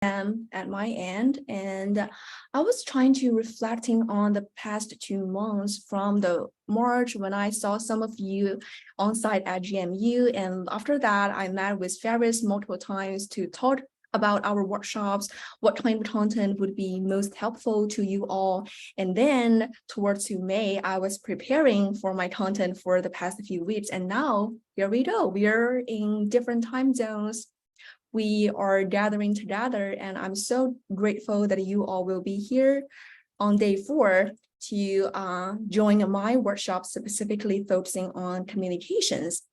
at my end, and I was trying to reflecting on the past 2 months from the March when I saw some of you on site at GMU, and after that I met with Ferris multiple times to talk about our workshops, what kind of content would be most helpful to you all. And then towards to May, I was preparing for my content for the past few weeks, and now here we go. We are in different time zones. We are gathering together, and I'm so grateful that you all will be here on day 4 to join my workshop specifically focusing on communications.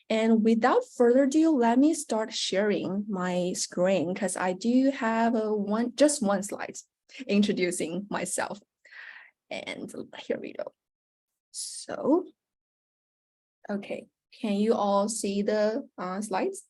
And without further ado, let me start sharing my screen because I do have just one slide introducing myself. And here we go. So, okay, can you all see the slides?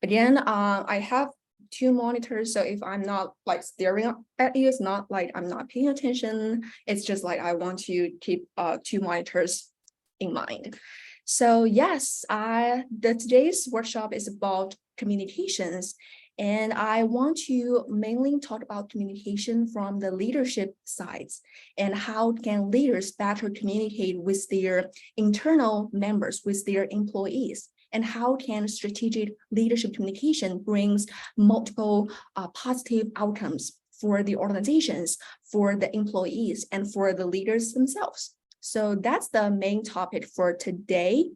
Again, I have 2 monitors, so if I'm not like staring at you, it's not like I'm not paying attention. It's just like I want to keep 2 monitors in mind. So yes, today's workshop is about communications, and I want to mainly talk about communication from the leadership sides and how can leaders better communicate with their internal members, with their employees. And how can strategic leadership communication brings multiple positive outcomes for the organizations, for the employees, and for the leaders themselves. So that's the main topic for today.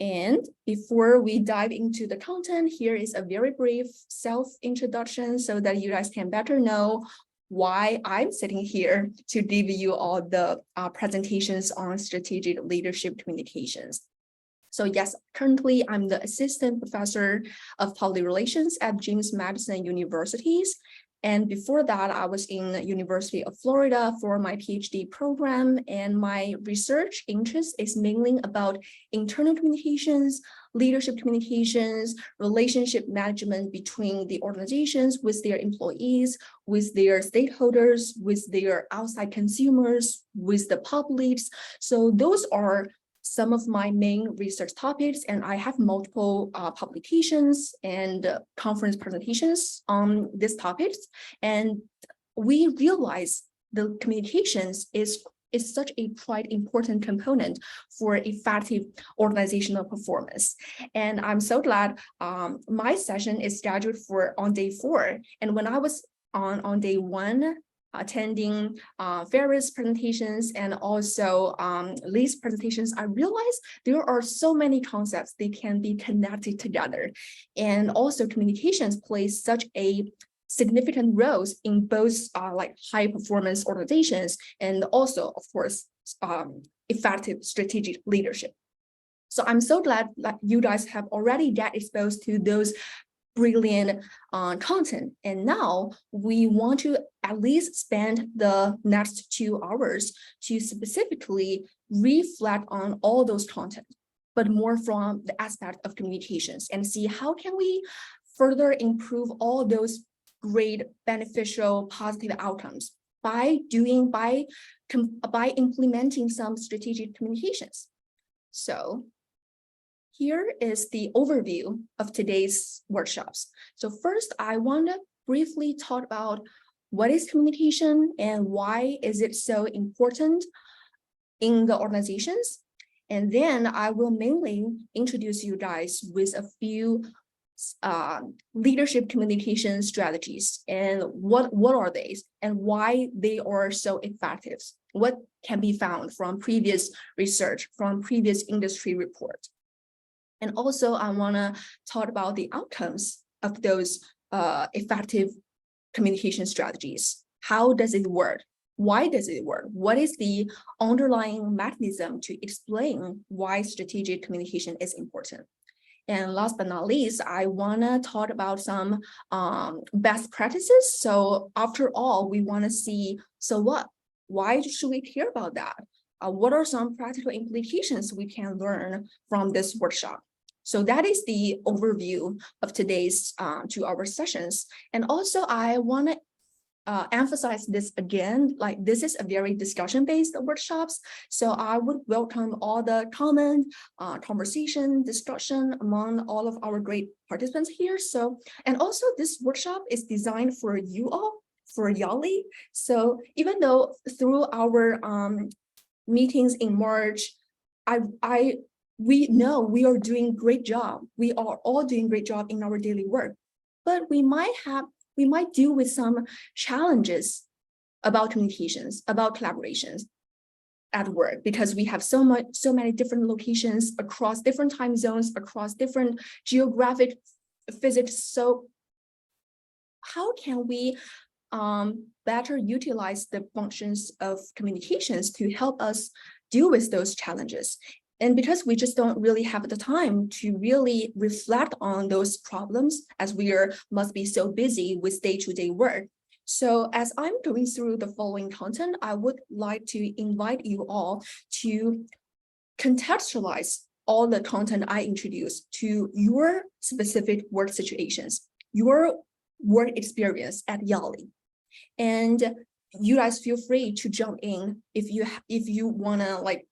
And before we dive into the content, here is a very brief self-introduction so that you guys can better know why I'm sitting here to give you all the presentations on strategic leadership communications. So yes, currently I'm the assistant professor of public relations at James Madison Universities. And before that, I was in the University of Florida for my PhD program. And my research interest is mainly about internal communications, leadership communications, relationship management between the organizations with their employees, with their stakeholders, with their outside consumers, with the publics. So those are some of my main research topics, and I have multiple publications and conference presentations on these topics. And we realize the communications is such a quite important component for effective organizational performance. And I'm so glad my session is scheduled for on day 4. And when I was on day 1, attending various presentations and also Lee's presentations, I realized there are so many concepts they can be connected together. And also communications plays such a significant roles in both like high performance organizations and also, of course, effective strategic leadership. So I'm so glad that you guys have already get exposed to those brilliant content. And now we want to at least spend the next 2 hours to specifically reflect on all those content, but more from the aspect of communications and see how can we further improve all those great beneficial positive outcomes by implementing some strategic communications. So here is the overview of today's workshops. So first, I want to briefly talk about what is communication and why is it so important in the organizations. And then I will mainly introduce you guys with a few leadership communication strategies and what are they and why they are so effective. What can be found from previous research, from previous industry reports. And also, I want to talk about the outcomes of those effective communication strategies. How does it work? Why does it work? What is the underlying mechanism to explain why strategic communication is important? And last but not least, I want to talk about some best practices. So after all, we want to see, so what? Why should we care about that? What are some practical implications we can learn from this workshop? So that is the overview of today's 2-hour sessions. And also I want to emphasize this again, like this is a very discussion-based workshops. So I would welcome all the comment, conversation, discussion among all of our great participants here. So, and also this workshop is designed for you all, for YALI. So even though through our meetings in March, we know we are doing great job. We are all doing great job in our daily work, but we might deal with some challenges about communications, about collaborations at work, because we have so many different locations across different time zones, across different geographic physics. So how can we better utilize the functions of communications to help us deal with those challenges? And because we just don't really have the time to really reflect on those problems, as must be so busy with day-to-day work. So as I'm going through the following content, I would like to invite you all to contextualize all the content I introduce to your specific work situations, your work experience at YALI. And you guys feel free to jump in if you wanna like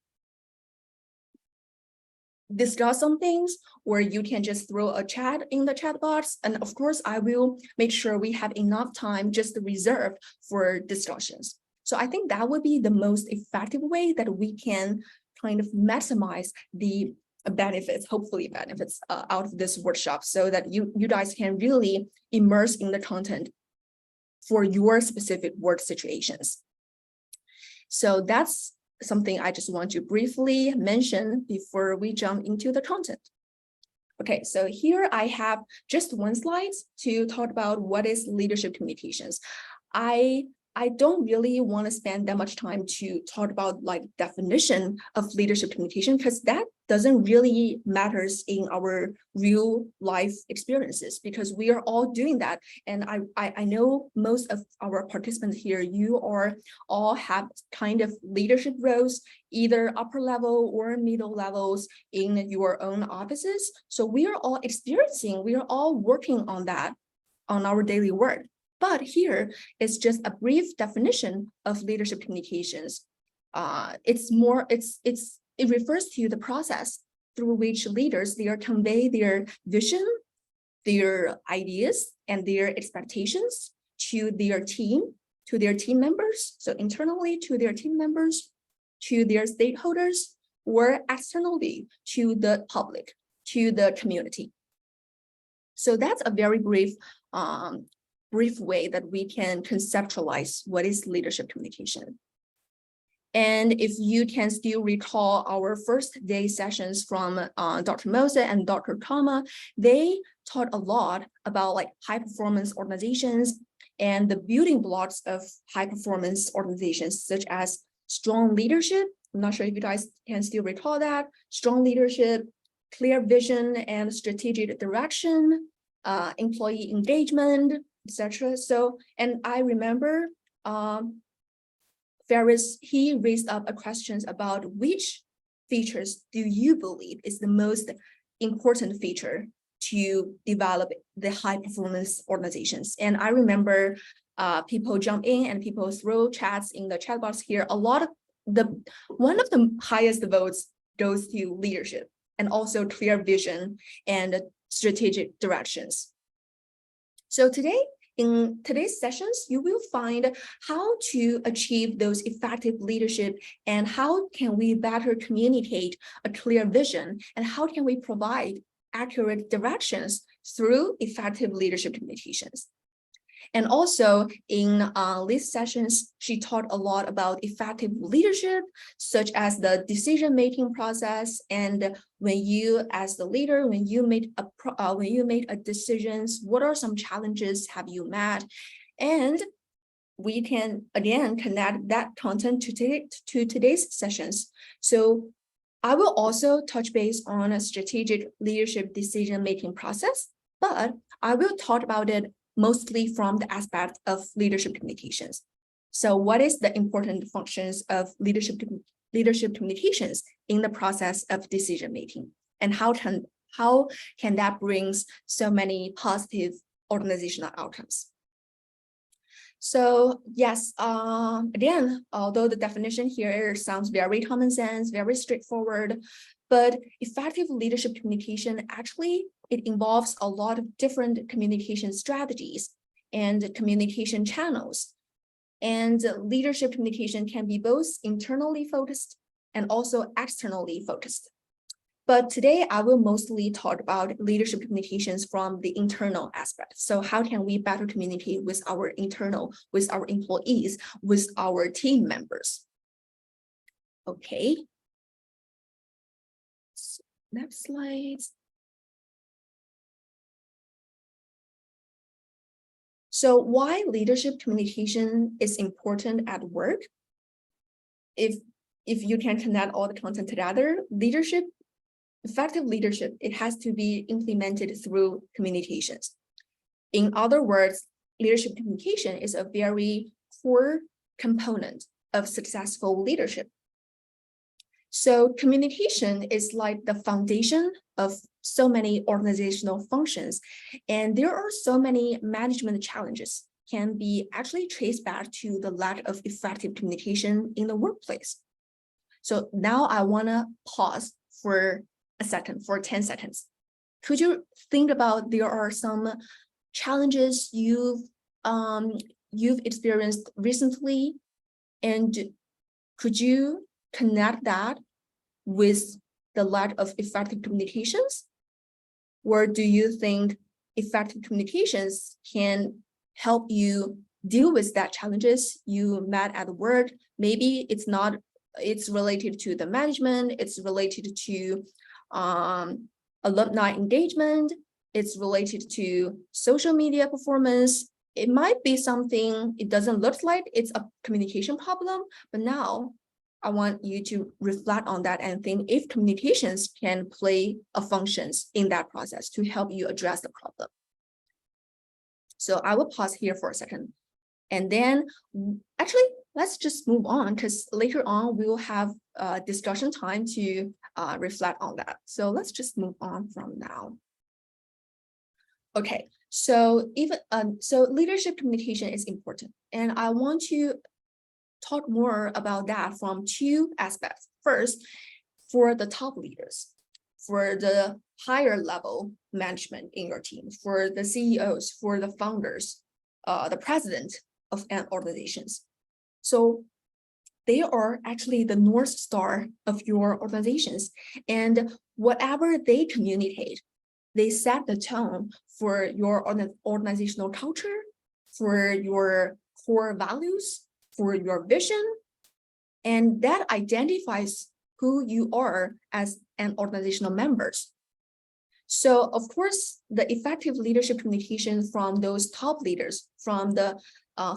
discuss some things, or you can just throw a chat in the chat box. And of course, I will make sure we have enough time just reserved for discussions. So I think that would be the most effective way that we can kind of maximize the benefits, hopefully benefits out of this workshop, so that you guys can really immerse in the content for your specific work situations. So that's something I just want to briefly mention before we jump into the content. Okay, so here I have just one slide to talk about what is leadership communications. I don't really want to spend that much time to talk about like definition of leadership communication, because that doesn't really matters in our real life experiences, because we are all doing that. And I know most of our participants here, you are all have kind of leadership roles, either upper level or middle levels in your own offices. So we are all experiencing, we are all working on that on our daily work. But here is just a brief definition of leadership communications. It refers to the process through which leaders convey their vision, their ideas, and their expectations to their team members. So internally to their team members, to their stakeholders, or externally to the public, to the community. So that's a very brief way that we can conceptualize what is leadership communication. And if you can still recall our first day sessions from Dr. Mose and Dr. Kama, they taught a lot about like high performance organizations and the building blocks of high performance organizations, such as strong leadership. I'm not sure if you guys can still recall that. Strong leadership, clear vision and strategic direction, employee engagement, etc. So, and I remember Ferris, he raised up a questions about which features do you believe is the most important feature to develop the high performance organizations. And I remember people jump in and people throw chats in the chat box here. One of the highest votes goes to leadership, and also clear vision and strategic directions. So in today's sessions, you will find how to achieve those effective leadership, and how can we better communicate a clear vision, and how can we provide accurate directions through effective leadership communications. And also in these sessions, she taught a lot about effective leadership, such as the decision-making process. And when you, as the leader, when you made a decisions, what are some challenges have you met? And we can again connect that content to today's sessions. So I will also touch base on a strategic leadership decision-making process, but I will talk about it mostly from the aspect of leadership communications. So what is the important functions of leadership communications in the process of decision-making? And how can that bring so many positive organizational outcomes? So yes, again, although the definition here sounds very common sense, very straightforward, but effective leadership communication actually, it involves a lot of different communication strategies and communication channels. And leadership communication can be both internally focused and also externally focused. But today I will mostly talk about leadership communications from the internal aspect. So how can we better communicate with our with our employees, with our team members? Okay. So, next slide. So why leadership communication is important at work? If you can connect all the content together, effective leadership, it has to be implemented through communications. In other words, leadership communication is a very core component of successful leadership. So communication is like the foundation of so many organizational functions, and there are so many management challenges can be actually traced back to the lack of effective communication in the workplace. So now I want to pause for a second, for 10 seconds. Could you think about there are some challenges you've experienced recently, and could you connect that with the lack of effective communications? Or do you think effective communications can help you deal with that challenges you met at work? Maybe it's related to the management, it's related to alumni engagement, it's related to social media performance. It might be something, it doesn't look like it's a communication problem, but now I want you to reflect on that and think if communications can play a functions in that process to help you address the problem. So I will pause here for a second. And then actually, let's just move on because later on we will have discussion time to reflect on that. So let's just move on from now. Okay, so so leadership communication is important, and I want to talk more about that from two aspects. First, for the top leaders, for the higher level management in your team, for the CEOs, for the founders, the president of an organizations. So they are actually the North Star of your organizations, and whatever they communicate, they set the tone for your organizational culture, for your core values, for your vision, and that identifies who you are as an organizational members. So of course, the effective leadership communication from those top leaders, from the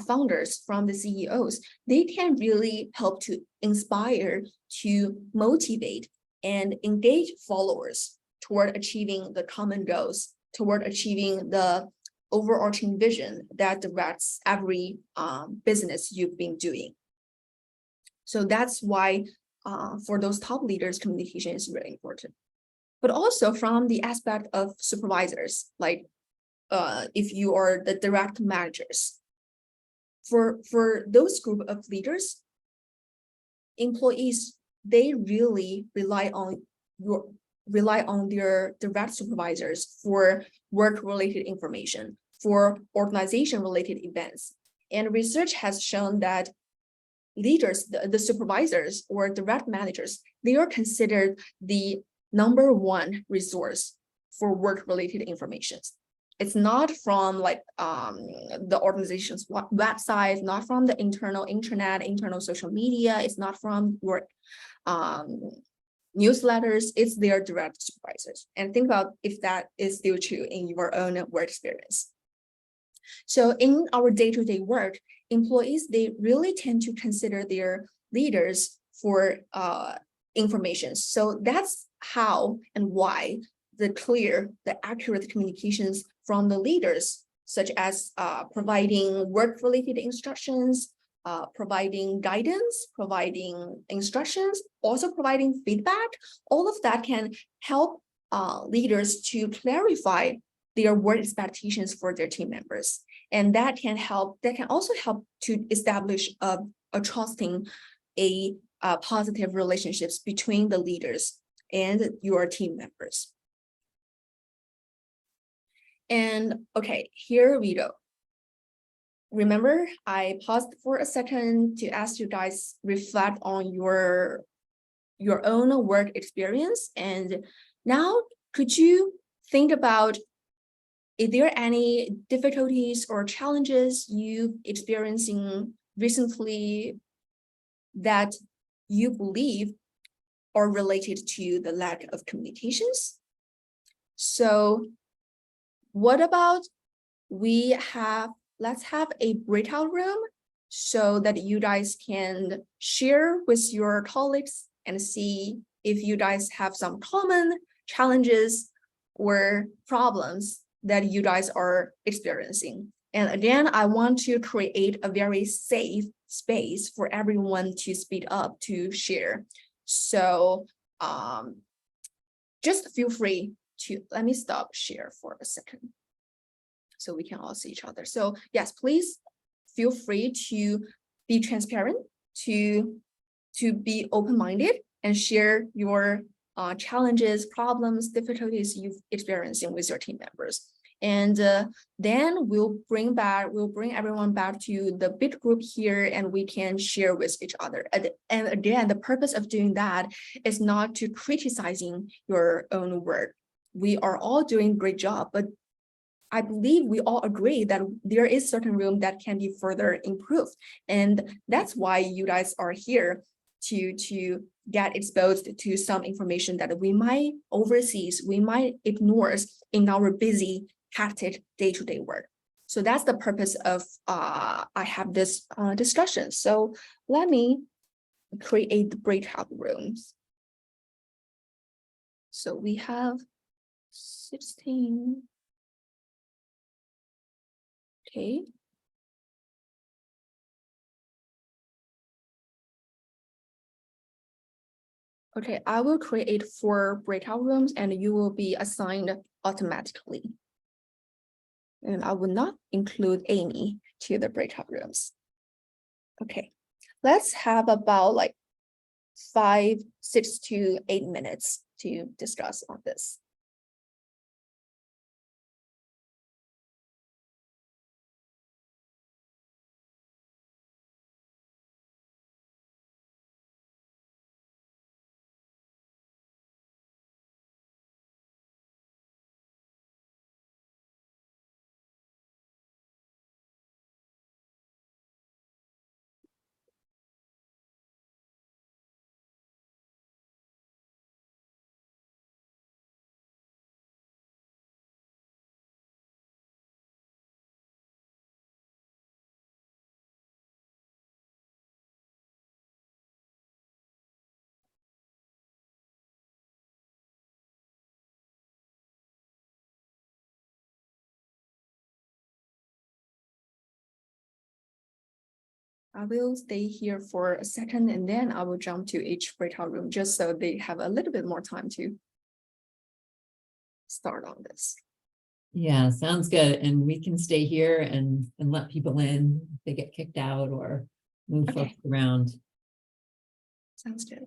founders, from the CEOs, they can really help to inspire, to motivate, and engage followers toward achieving the common goals, toward achieving the overarching vision that directs every business you've been doing. So that's why for those top leaders, communication is really important. But also from the aspect of supervisors, like if you are the direct managers, for those group of leaders, employees, they really rely on their direct supervisors for work-related information, for organization-related events. And research has shown that leaders, the supervisors or direct managers, they are considered the #1 resource for work-related information. It's not from like the organization's website, not from the internal internet, internal social media, it's not from your newsletters, it's their direct supervisors. And think about if that is still true in your own work experience. So in our day-to-day work, employees, they really tend to consider their leaders for information. So that's how and why the accurate communications from the leaders, such as providing work-related instructions, providing guidance, providing instructions, also providing feedback, all of that can help leaders to clarify their work expectations for their team members. And that can also help to establish a trusting, positive relationships between the leaders and your team members. And okay, here we go. Remember, I paused for a second to ask you guys reflect on your own work experience. And now could you think about, is there any difficulties or challenges you've experiencing recently that you believe are related to the lack of communications? So what about let's have a breakout room so that you guys can share with your colleagues and see if you guys have some common challenges or problems that you guys are experiencing. And again, I want to create a very safe space for everyone to speak up, to share. So just feel free to, let me stop share for a second so we can all see each other. So yes, please feel free to be transparent, to be open-minded and share your challenges, problems, difficulties you've experiencing with your team members. And then we'll bring everyone back to the big group here, and we can share with each other. And again, the purpose of doing that is not to criticizing your own work. We are all doing a great job, but I believe we all agree that there is certain room that can be further improved. And that's why you guys are here to get exposed to some information that we might oversee, we might ignore in our busy, hectic day-to-day work. So that's the purpose of I have this discussion. So let me create the breakout rooms. So we have 16. Okay. Okay, I will create 4 breakout rooms and you will be assigned automatically. And I will not include Amy to the breakout rooms. Okay, let's have about like 5, 6 to 8 minutes to discuss on this. I will stay here for a second and then I will jump to each breakout room just so they have a little bit more time to start on this. Yeah, sounds good. And we can stay here and let people in if they get kicked out or move folks around. Sounds good.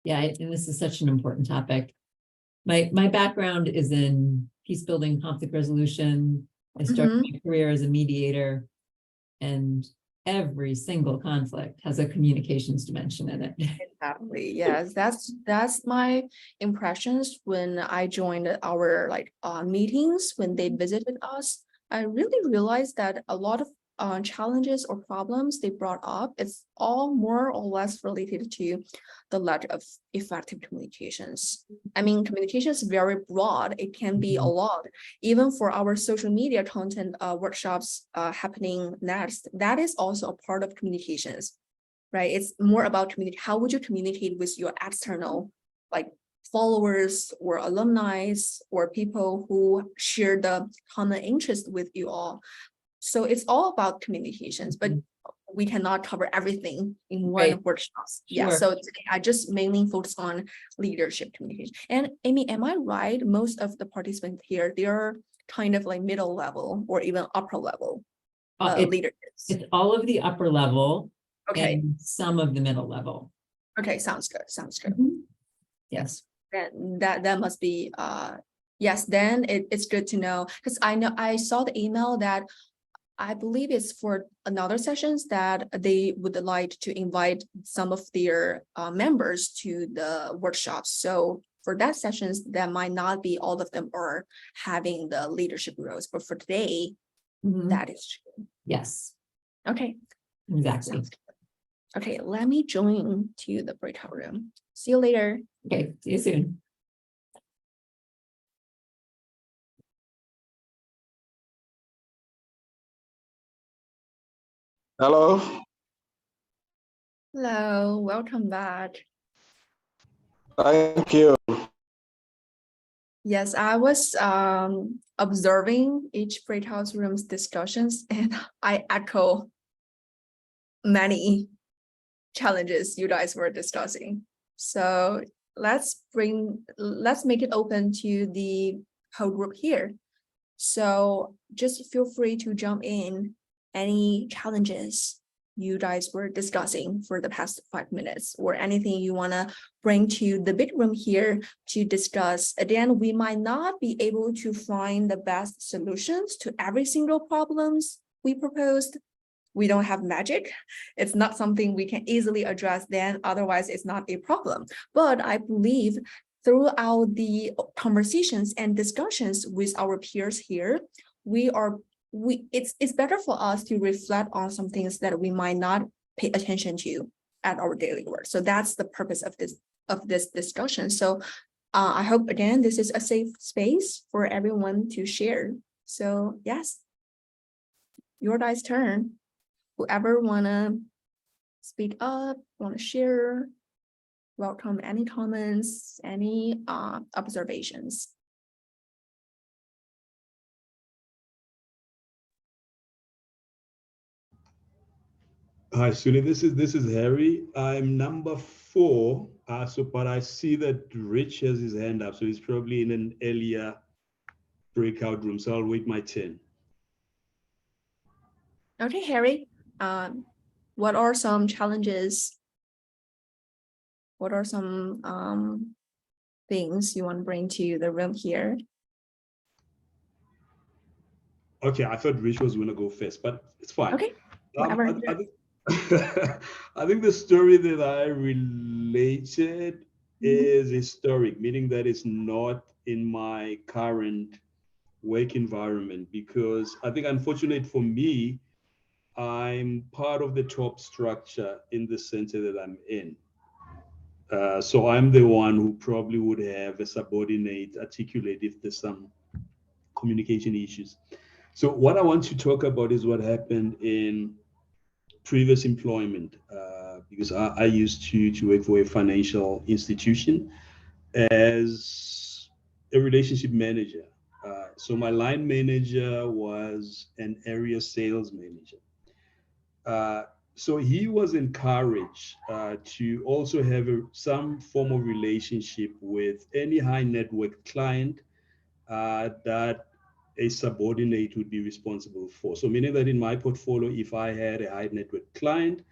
Yeah, and this is such an important topic. My background is in peace building, conflict resolution. I started my career as a mediator, and every single conflict has a communications dimension in it. Exactly. Yes, that's my impressions when I joined our meetings when they visited us. I really realized that a lot of challenges or problems they brought up, it's all more or less related to the lack of effective communications. I mean, communication is very broad. It can be a lot. Even for our social media content workshops happening next, that is also a part of communications, right? It's more about community. How would you communicate with your external followers or alumni or people who share the common interest with you all? So it's all about communications. But we cannot cover everything in one Right. workshops. Yeah, Sure. so today I just mainly focus on leadership communication. And Amy, am I right? Most of the participants here, they are kind of like middle level or even upper level It's leaders. all of the upper level Okay, and some of the middle level. okay, sounds good, sounds good. Yes. Then that must be yes, then it's good to know, because I know I saw the email that I believe it's for another sessions that they would like to invite some of their members to the workshops. So for that sessions, that might not be all of them are having the leadership roles, but for today, Mhm. that is true. Yes, Okay, exactly. sounds good. Okay, let me join to the breakout room. See you later. Okay, see you soon. Hello. Hello, welcome back. Thank you. Yes, I was observing each breakout room's discussions, and I echo many challenges you guys were discussing. So let's make it open to the whole group here. So just feel free to jump in any challenges you guys were discussing for the past 5 minutes, or anything you want to bring to the big room here to discuss. Again, we might not be able to find the best solutions to every single problems we proposed. We don't have magic. It's not something we can easily address, then otherwise it's not a problem. But I believe throughout the conversations and discussions with our peers here, it's better for us to reflect on some things that we might not pay attention to at our daily work. So that's the purpose of this discussion. So I hope again this is a safe space for everyone to share. So yes, your guys' turn. Whoever wanna speak up, wanna share, welcome any comments, any observations. Hi, Suni. This is Harry. I'm number 4. But I see that Rich has his hand up, so he's probably in an earlier breakout room. So I'll wait my turn. Okay, Harry. What are some challenges? What are some things you want to bring to the room here? Okay, I thought Rich was going to go first, but it's fine. Okay, whatever. I think I think the story that I related is historic, meaning that it's not in my current work environment, because I think, unfortunate for me, I'm part of the top structure in the center that I'm in. So I'm the one who probably would have a subordinate articulate if there's some communication issues. So what I want to talk about is what happened in previous employment, because I used to work for a financial institution as a relationship manager. So my line manager was an area sales manager. So he was encouraged to also have some form of relationship with any high net worth client that a subordinate would be responsible for. So meaning that in my portfolio, if I had a high net worth client,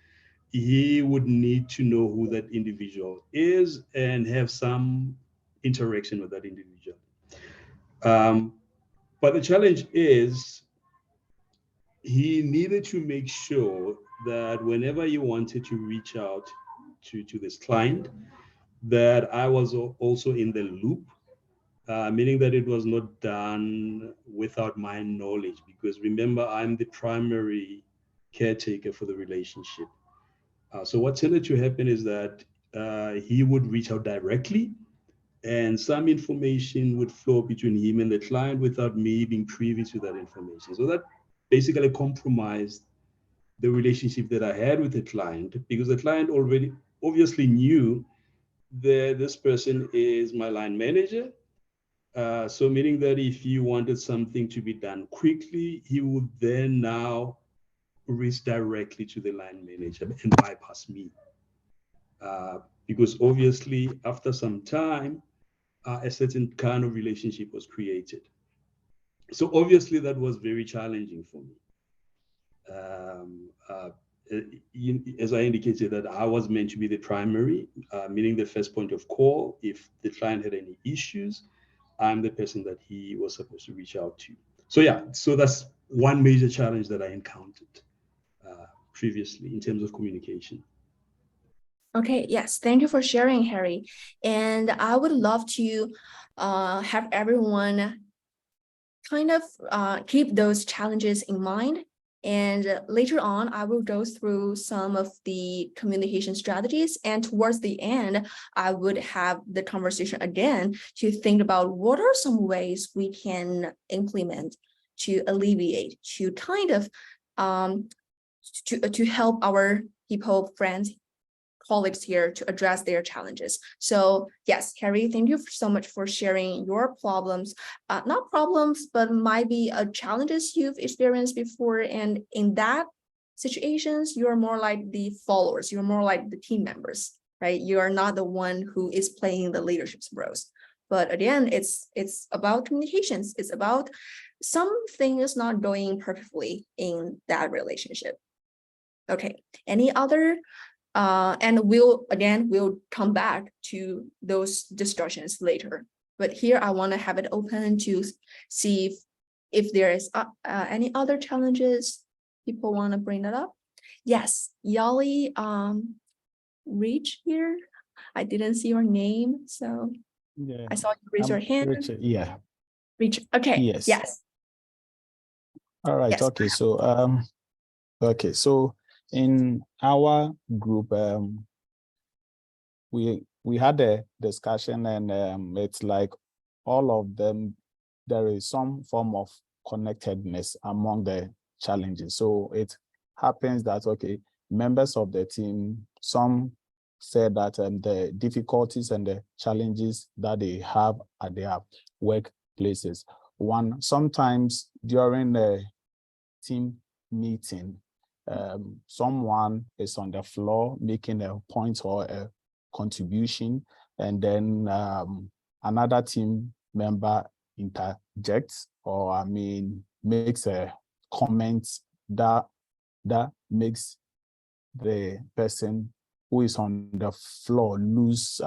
he would need to know who that individual is and have some interaction with that individual. But the challenge is he needed to make sure that whenever he wanted to reach out to this client, that I was also in the loop, meaning that it was not done without my knowledge, because remember, I'm the primary caretaker for the relationship. So what tended to happen is that he would reach out directly, and some information would flow between him and the client without me being privy to that information. So that basically compromised the relationship that I had with the client, because the client already obviously knew that this person is my line manager. So meaning that if he wanted something to be done quickly, he would then now reach directly to the line manager and bypass me. Because obviously, after some time, a certain kind of relationship was created. So obviously, that was very challenging for me. Um, uh, as I indicated, that I was meant to be the primary, meaning the first point of call. If the client had any issues, I'm the person that he was supposed to reach out to. So yeah, so that's one major challenge that I encountered previously in terms of communication. Okay, yes, thank you for sharing, Harry. And I would love to have everyone kind of keep those challenges in mind. And later on, I will go through some of the communication strategies. And towards the end, I would have the conversation again to think about what are some ways we can implement to alleviate, to kind of to help our people, friends, colleagues here to address their challenges. So yes, Harry, thank you so much for sharing your problems, not problems, but might be challenges you've experienced before. And in that situations, you're more like the followers, you're more like the team members, right? You are not the one who is playing the leadership roles. But again, it's about communications. It's about something is not going perfectly in that relationship. Okay, any other and we'll come back to those discussions later. But here I want to have it open to see if there is any other challenges people want to bring that up. Yes, Yali, reach here. I didn't see your name, so Yeah, I saw you raise your hand. Richard. Yeah. Reach. Okay. Yes. Yes. All right. Yes. Okay. So okay. So in our group, we had a discussion, and it's like all of them, there is some form of connectedness among the challenges. So it happens that, okay, members of the team, some said that the difficulties and the challenges that they have at their workplaces. One, sometimes during the team meeting, someone is on the floor making a point or a contribution, and then another team member interjects, or makes a comment that makes the person who is on the floor lose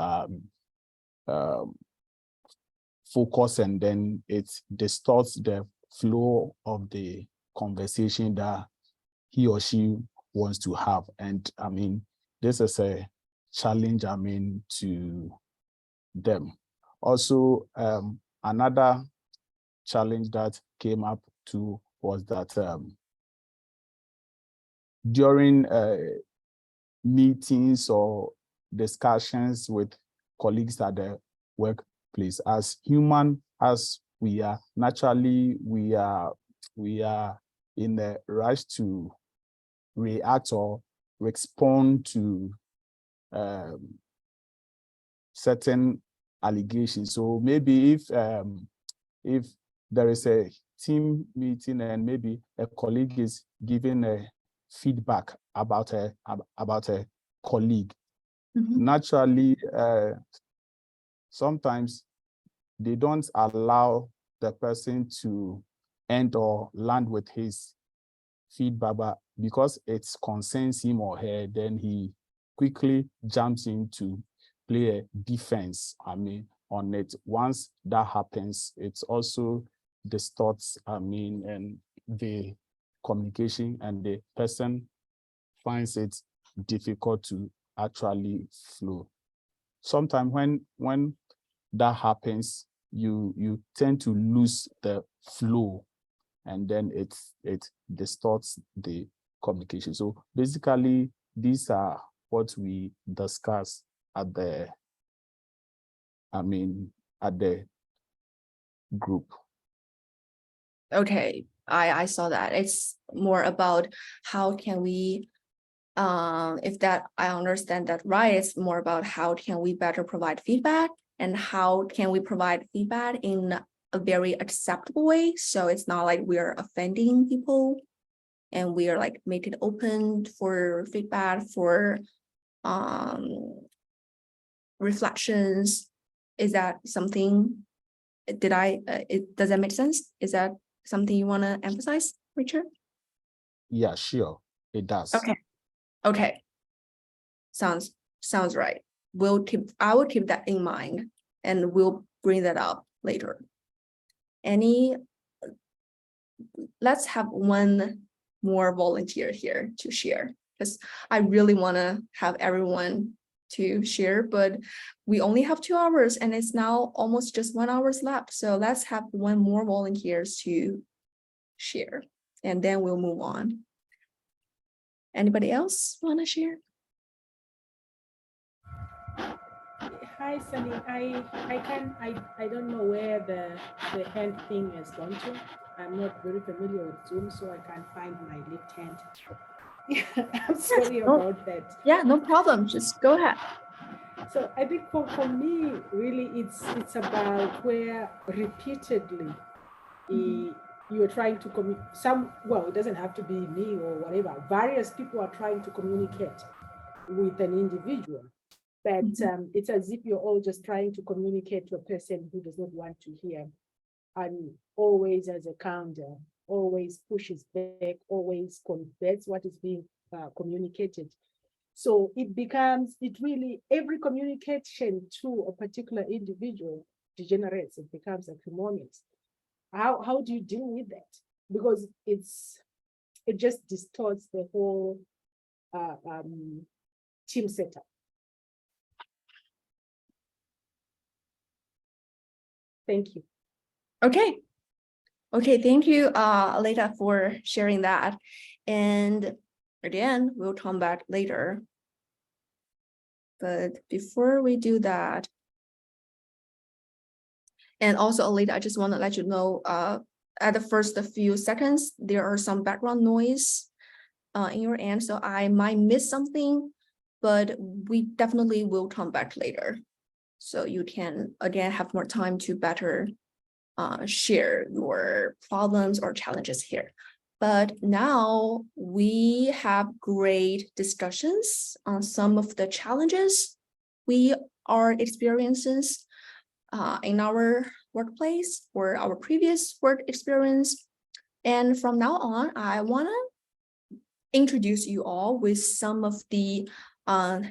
focus, and then it distorts the flow of the conversation that he or she wants to have. And this is a challenge, to them. Also, another challenge that came up too was that during meetings or discussions with colleagues at the workplace, as human as we are, naturally we are in a rush to react or respond to certain allegations. So maybe if there is a team meeting and maybe a colleague is giving a feedback about a colleague, naturally sometimes they don't allow the person to end or land with his feedback, but because it concerns him or her, then he quickly jumps in to play a defense on it. Once that happens, it also distorts and the communication, and the person finds it difficult to actually flow. Sometimes when that happens, you tend to lose the flow, and then it distorts the communication. So basically, these are what we discuss at the group. Okay, I saw that. It's more about how can we, if that I understand that right, it's more about how can we better provide feedback, and how can we provide feedback in a very acceptable way, so it's not like we're offending people. and we are like make it open for feedback, for reflections. Is that something? Does that make sense? Is that something you want to emphasize, Richard? Yeah, sure, it does. Okay. Okay. Sounds right. I will keep that in mind, and we'll bring that up later. Let's have one more volunteer here to share, because I really want to have everyone to share, but we only have 2 hours and it's now almost just 1 hour left. So let's have one more volunteers to share, and then we'll move on. Anybody else want to share? Hi, Sunny. I don't know where the hand thing has gone to. I'm not very familiar with Zoom, so I can't find my left hand. I'm sorry about that. Yeah, no problem. Just go ahead. So I think for me, really, it's about where repeatedly you're trying to communicate. Well, it doesn't have to be me or whatever. Various people are trying to communicate with an individual. But it's as if you're all just trying to communicate to a person who does not want to hear, and always as a counter, always pushes back, always converts what is being communicated. So every communication to a particular individual degenerates. It becomes acrimonious. How do you deal with that? Because it just distorts the whole team setup. Thank you. Okay. Thank you, Aleta, for sharing that. And again, we'll come back later. But before we do that, and also, Aleta, I just want to let you know, at the first few seconds, there are some background noise in your end, so I might miss something, but we definitely will come back later. So you can, again, have more time to better share your problems or challenges here. But now we have great discussions on some of the challenges we are experiencing in our workplace or our previous work experience. And from now on, I want to introduce you all with some of the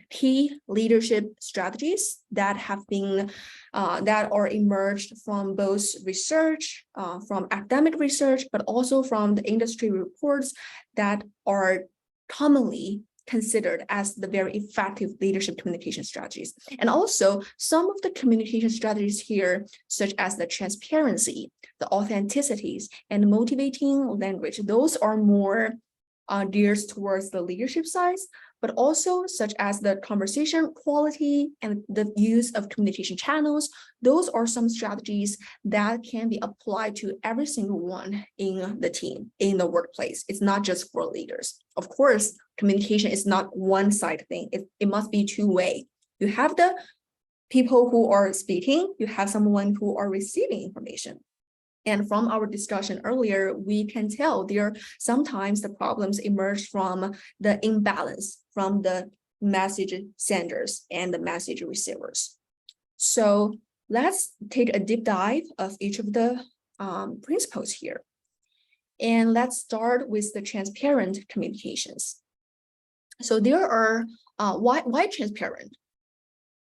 key leadership strategies that have been that are emerged from both research, from academic research, but also from the industry reports that are commonly considered as the very effective leadership communication strategies. And also some of the communication strategies here, such as the transparency, the authenticities, and motivating language, those are more geared towards the leadership side, but also such as the conversation quality and the use of communication channels. Those are some strategies that can be applied to every single one in the team, in the workplace. It's not just for leaders. Of course, communication is not one-side thing. It must be two-way. You have the people who are speaking, you have someone who are receiving information. And from our discussion earlier, we can tell there sometimes the problems emerge from the imbalance from the message senders and the message receivers. So let's take a deep dive of each of the principles here. And let's start with the transparent communications. So there are, why transparent?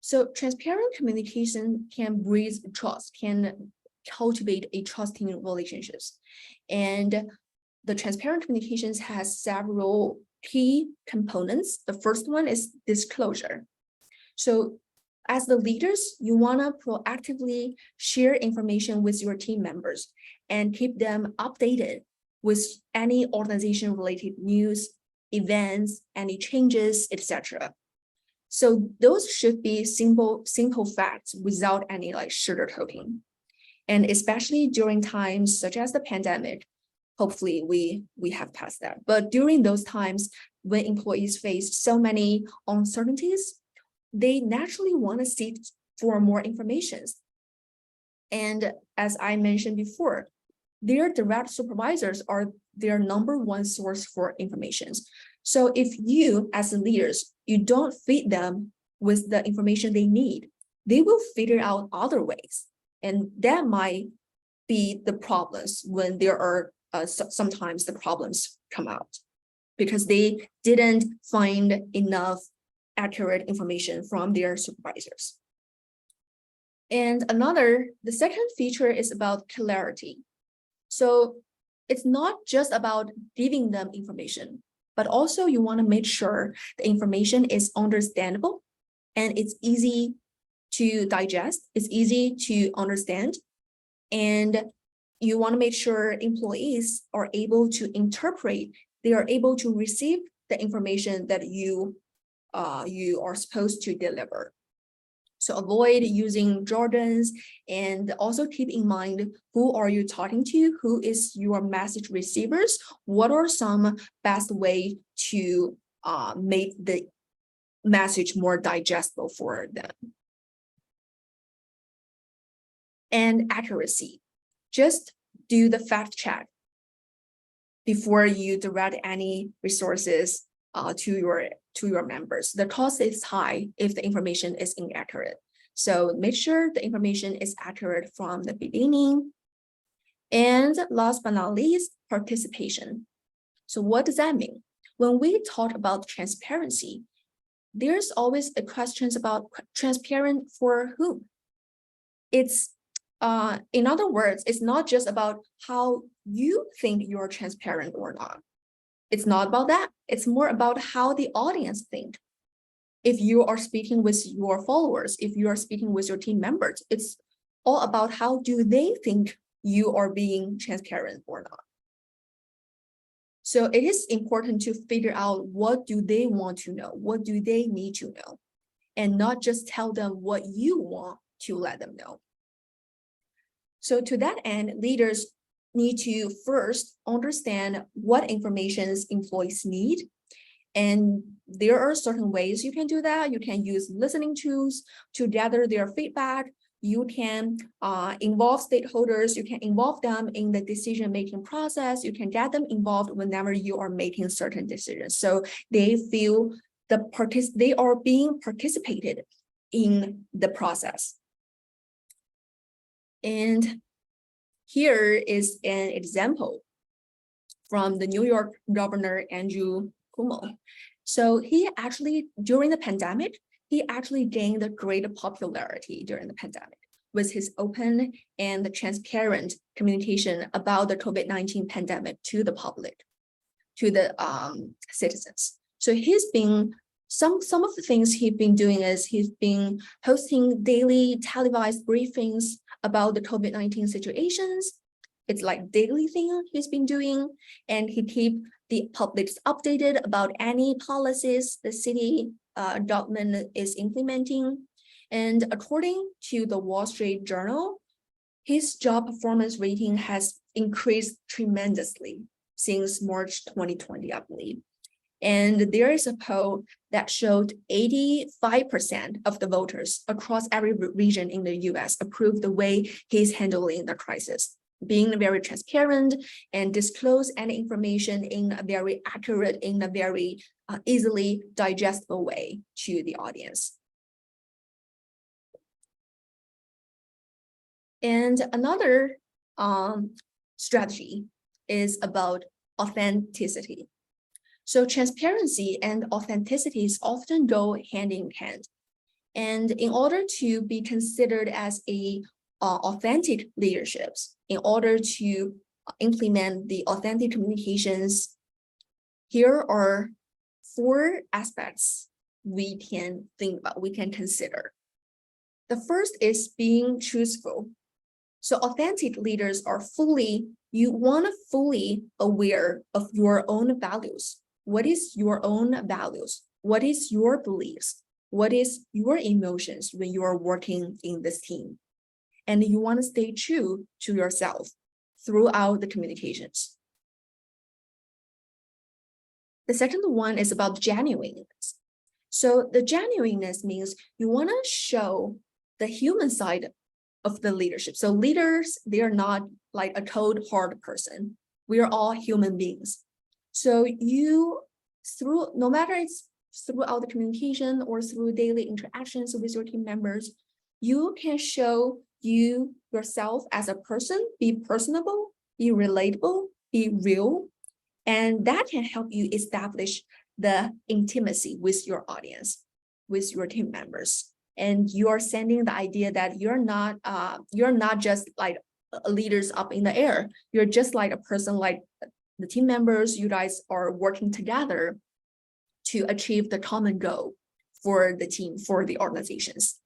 So transparent communication can breed trust, can cultivate a trusting relationships. And the transparent communications has several key components. The first one is disclosure. So as the leaders, you want to proactively share information with your team members and keep them updated with any organization related news, events, any changes, etc. So those should be simple facts without any like sugarcoating. And especially during times such as the pandemic, hopefully we have passed that. But during those times when employees face so many uncertainties, they naturally want to seek for more information. And as I mentioned before, their direct supervisors are their #1 source for information. So if you, as the leaders, you don't feed them with the information they need, they will figure out other ways. And that might be the problems when there are sometimes the problems come out because they didn't find enough accurate information from their supervisors. And the second feature is about clarity. So it's not just about giving them information, but also you want to make sure the information is understandable and it's easy to digest, it's easy to understand. And you want to make sure employees are able to interpret, they are able to receive the information that you are supposed to deliver. So avoid using jargons and also keep in mind who are you talking to, who is your message receivers, what are some best way to make the message more digestible for them. And accuracy. Just do the fact check before you direct any resources to your members. The cost is high if the information is inaccurate. So make sure the information is accurate from the beginning. And last but not least, participation. So what does that mean? When we talk about transparency, there's always a questions about transparent for whom. It's in other words, it's not just about how you think you're transparent or not. It's not about that. It's more about how the audience think. If you are speaking with your followers, if you are speaking with your team members, it's all about how do they think you are being transparent or not. So it is important to figure out what do they want to know, what do they need to know, and not just tell them what you want to let them know. So to that end, leaders need to first understand what information employees need. And there are certain ways you can do that. You can use listening tools to gather their feedback. You can involve stakeholders. You can involve them in the decision-making process. You can get them involved whenever you are making certain decisions. So they feel they are being participated in the process. And here is an example from the New York Governor Andrew Cuomo. So he actually, during the pandemic, he actually gained a great popularity during the pandemic with his open and transparent communication about the COVID-19 pandemic to the public, to the citizens. So he's been some of the things he's been doing is he's been hosting daily televised briefings about the COVID-19 situations. It's like daily thing he's been doing, and he keep the public updated about any policies the city government is implementing. And according to the Wall Street Journal, his job performance rating has increased tremendously since March 2020, I believe. And there is a poll that showed 85% of the voters across every region in the US approved the way he's handling the crisis, being very transparent and disclose any information in a very accurate, in a very easily digestible way to the audience. And another strategy is about authenticity. So transparency and authenticity often go hand in hand. And in order to be considered as a authentic leaderships, in order to implement the authentic communications, here are 4 aspects we can think about, we can consider. The first is being truthful. So authentic leaders are you want to fully aware of your own values. What is your own values? What is your beliefs? What is your emotions when you are working in this team? And you want to stay true to yourself throughout the communications. The second one is about genuineness. So the genuineness means you want to show the human side of the leadership. So leaders, they are not like a cold, hard person. We are all human beings. So you, no matter it's throughout the communication or through daily interactions with your team members, you can show yourself as a person, be personable, be relatable, be real, and that can help you establish the intimacy with your audience, with your team members. And you're sending the idea that you're not just like leaders up in the air. You're just like a person, like the team members. You guys are working together to achieve the common goal for the team, for the organizations.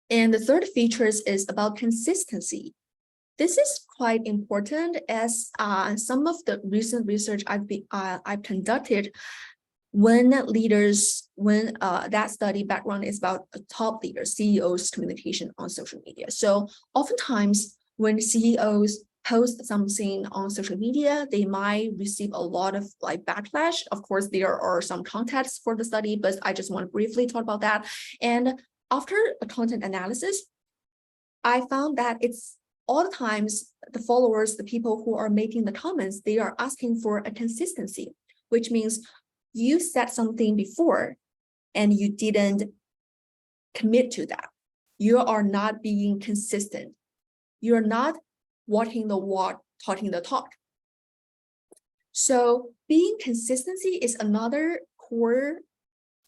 And the third features is about consistency. This is quite important, as some of the recent research I've conducted when that study background is about top leaders, CEOs communication on social media. So oftentimes when CEOs post something on social media, they might receive a lot of like backlash. Of course, there are some contexts for the study, but I just want to briefly talk about that. And after a content analysis, I found that it's all the times the followers, the people who are making the comments, they are asking for a consistency, which means you said something before and you didn't commit to that. You are not being consistent. You're not walking the walk, talking the talk. So being consistency is another core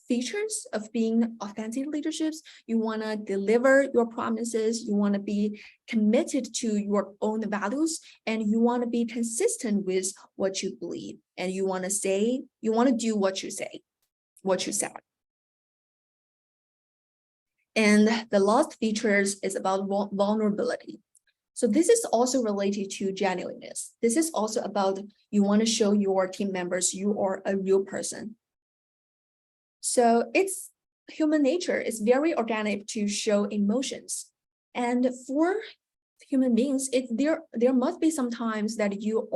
features of being authentic leaderships. You want to deliver your promises, you want to be committed to your own values, and you want to be consistent with what you believe, and you want to do what you say, what you said. And the last features is about vulnerability. So this is also related to genuineness. This is also about you want to show your team members you are a real person. So it's human nature. It's very organic to show emotions. And for human beings, there must be some times that you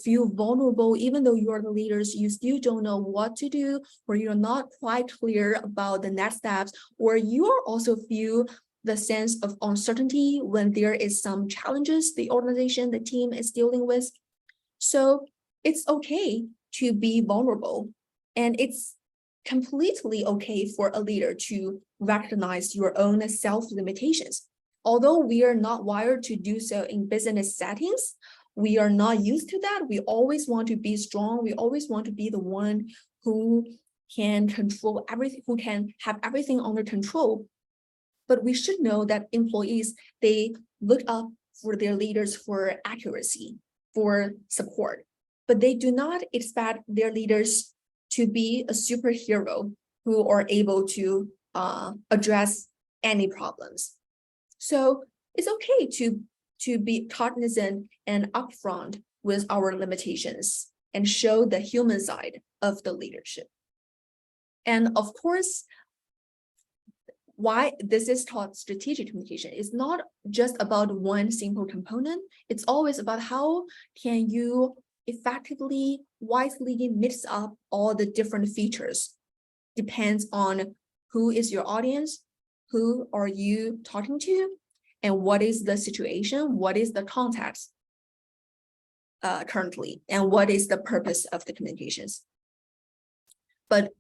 feel vulnerable, even though you are the leaders, you still don't know what to do, or you're not quite clear about the next steps, or you are also feel the sense of uncertainty when there is some challenges the organization, the team is dealing with. So it's okay to be vulnerable, and it's completely okay for a leader to recognize your own self-limitations. Although we are not wired to do so in business settings, we are not used to that. We always want to be strong. We always want to be the one who can control everything, who can have everything under control. But we should know that employees, they look up for their leaders for accuracy, for support, but they do not expect their leaders to be a superhero who are able to address any problems. So it's okay to be cognizant and upfront with our limitations and show the human side of the leadership. And of course, why this is called strategic communication is not just about one single component. It's always about how can you effectively, wisely mix up all the different features. Depends on who is your audience, who are you talking to, and what is the situation, what is the context currently, and what is the purpose of the communications. But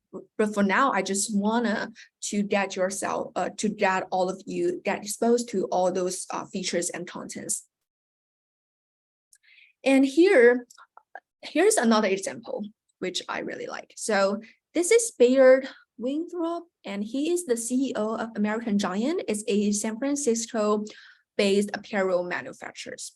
for now, I just wanna to get yourself, to get all of you get exposed to all those features and contents. And here's another example, which I really like. So this is Bayard Winthrop, and he is the CEO of American Giant. It's a San Francisco-based apparel manufacturers.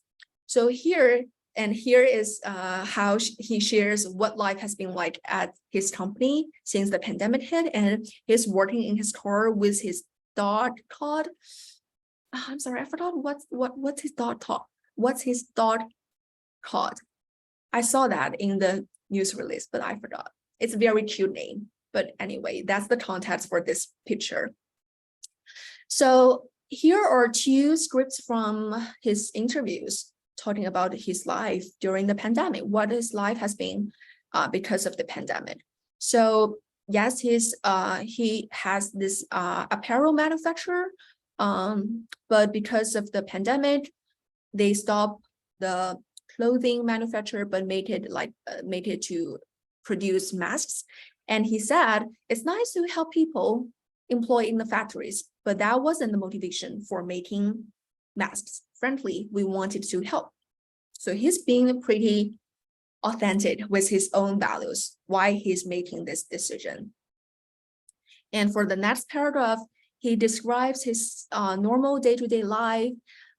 So here is how he shares what life has been like at his company since the pandemic hit, and he's working in his car with his dog called, I'm sorry, I forgot what's his dog talk. What's his dog called? I saw that in the news release, but I forgot. It's a very cute name. But anyway, that's the context for this picture. So here are two scripts from his interviews talking about his life during the pandemic, what his life has been because of the pandemic. So yes, he has this apparel manufacturer, but because of the pandemic, they stopped the clothing manufacturer, but made it to produce masks. And he said, it's nice to help people employed in the factories, but that wasn't the motivation for making masks. Frankly, we wanted to help. So he's being pretty authentic with his own values, why he's making this decision. And for the next paragraph, he describes his normal day-to-day life.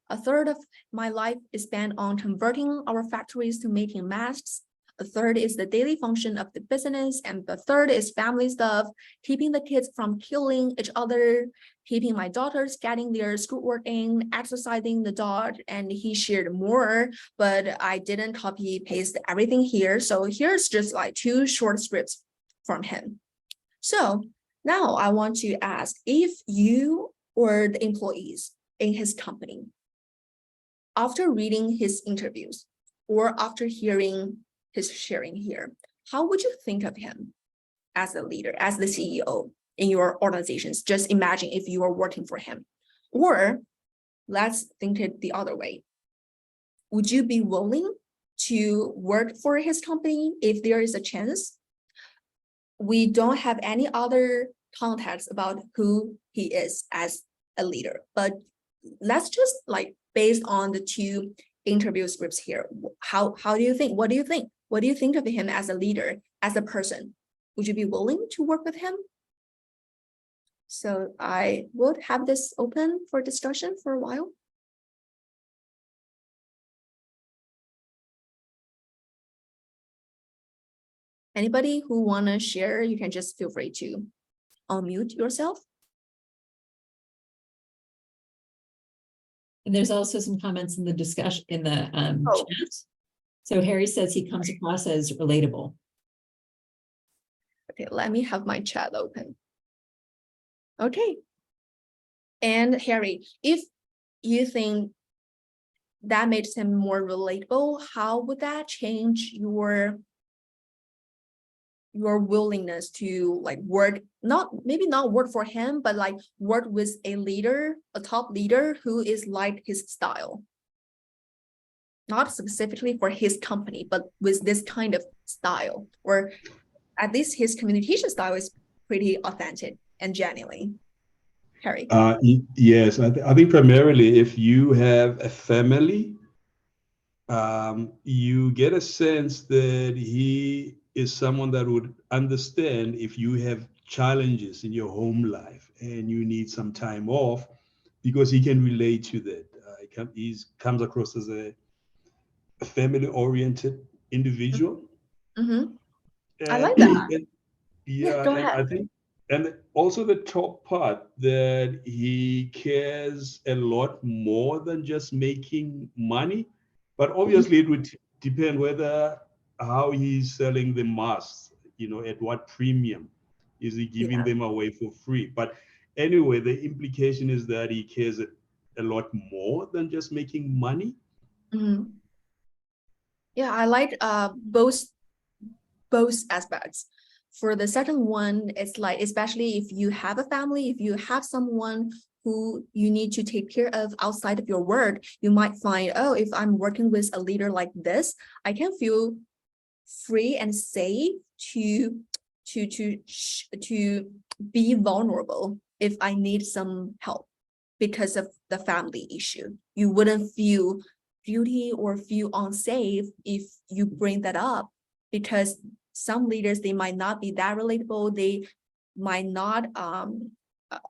A third of my life is spent on converting our factories to making masks. A third is the daily function of the business. And the third is family stuff, keeping the kids from killing each other, keeping my daughters getting their schoolwork in, exercising the dog. And he shared more, but I didn't copy paste everything here. So here's just like 2 short scripts from him. So now I want to ask, if you or the employees in his company, after reading his interviews or after hearing his sharing here, how would you think of him as a leader, as the CEO in your organizations? Just imagine if you are working for him. Or let's think it the other way. Would you be willing to work for his company if there is a chance? We don't have any other context about who he is as a leader, but let's just like based on the 2 interview scripts here. How do you think? What do you think? What do you think of him as a leader, as a person? Would you be willing to work with him? So I would have this open for discussion for a while. Anybody who want to share, you can just feel free to unmute yourself. And there's also some comments in the discussion in the Oh. chat. So Harry says he comes across as relatable. Okay, let me have my chat open. Okay. And Harry, if you think that makes him more relatable, how would that change your willingness to like work, maybe not work for him, but like work with a leader, a top leader who is like his style? Not specifically for his company, but with this kind of style, or at least his communication style is pretty authentic and genuine. Harry. Yes, I think primarily if you have a family, you get a sense that he is someone that would understand if you have challenges in your home life and you need some time off, because he can relate to that. He comes across as a family-oriented individual. Mm-hmm. I like that. Yeah, go and ahead. I think, and also the top part, that he cares a lot more than just making money. But obviously it would depend how he's selling the masks, at what premium is he giving them away for free. But anyway, the implication is that he cares a lot more than just making money. Mm-hmm. Yeah, I like both aspects. For the second one, it's like, especially if you have a family, if you have someone who you need to take care of outside of your work, you might find, oh, if I'm working with a leader like this, I can feel free and safe to be vulnerable if I need some help because of the family issue. You wouldn't feel guilty or feel unsafe if you bring that up, because some leaders, they might not be that relatable. They might not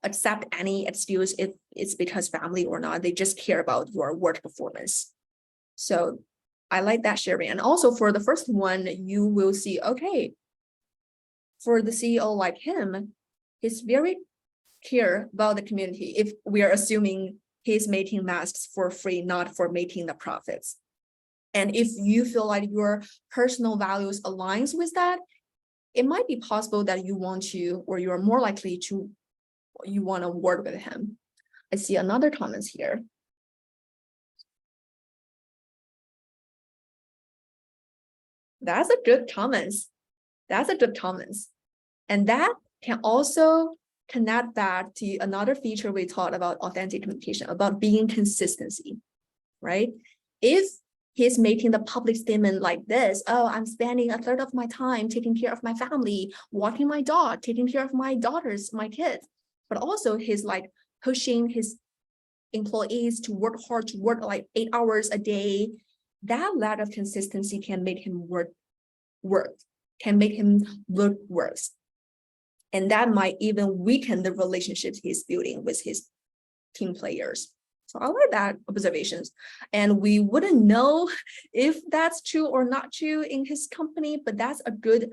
accept any excuse if it's because family or not. They just care about your work performance. So I like that sharing. And also for the first one, you will see, okay, for the CEO like him, he's very care about the community. If we are assuming he's making masks for free, not for making the profits. And if you feel like your personal values aligns with that, it might be possible that you want to, or you're more likely to, you want to work with him. I see another comments here. That's a good comments. That's a good comments. And that can also connect back to another feature we talked about, authentic communication, about being consistency, right? if he's making the public statement like this, oh, I'm spending a third of my time taking care of my family, walking my dog, taking care of my daughters, my kids, but also he's like pushing his employees to work hard, to work like 8 hours a day, that lack of consistency can make him look worse. And that might even weaken the relationships he's building with his team players. So I like that observations. And we wouldn't know if that's true or not true in his company, but that's a good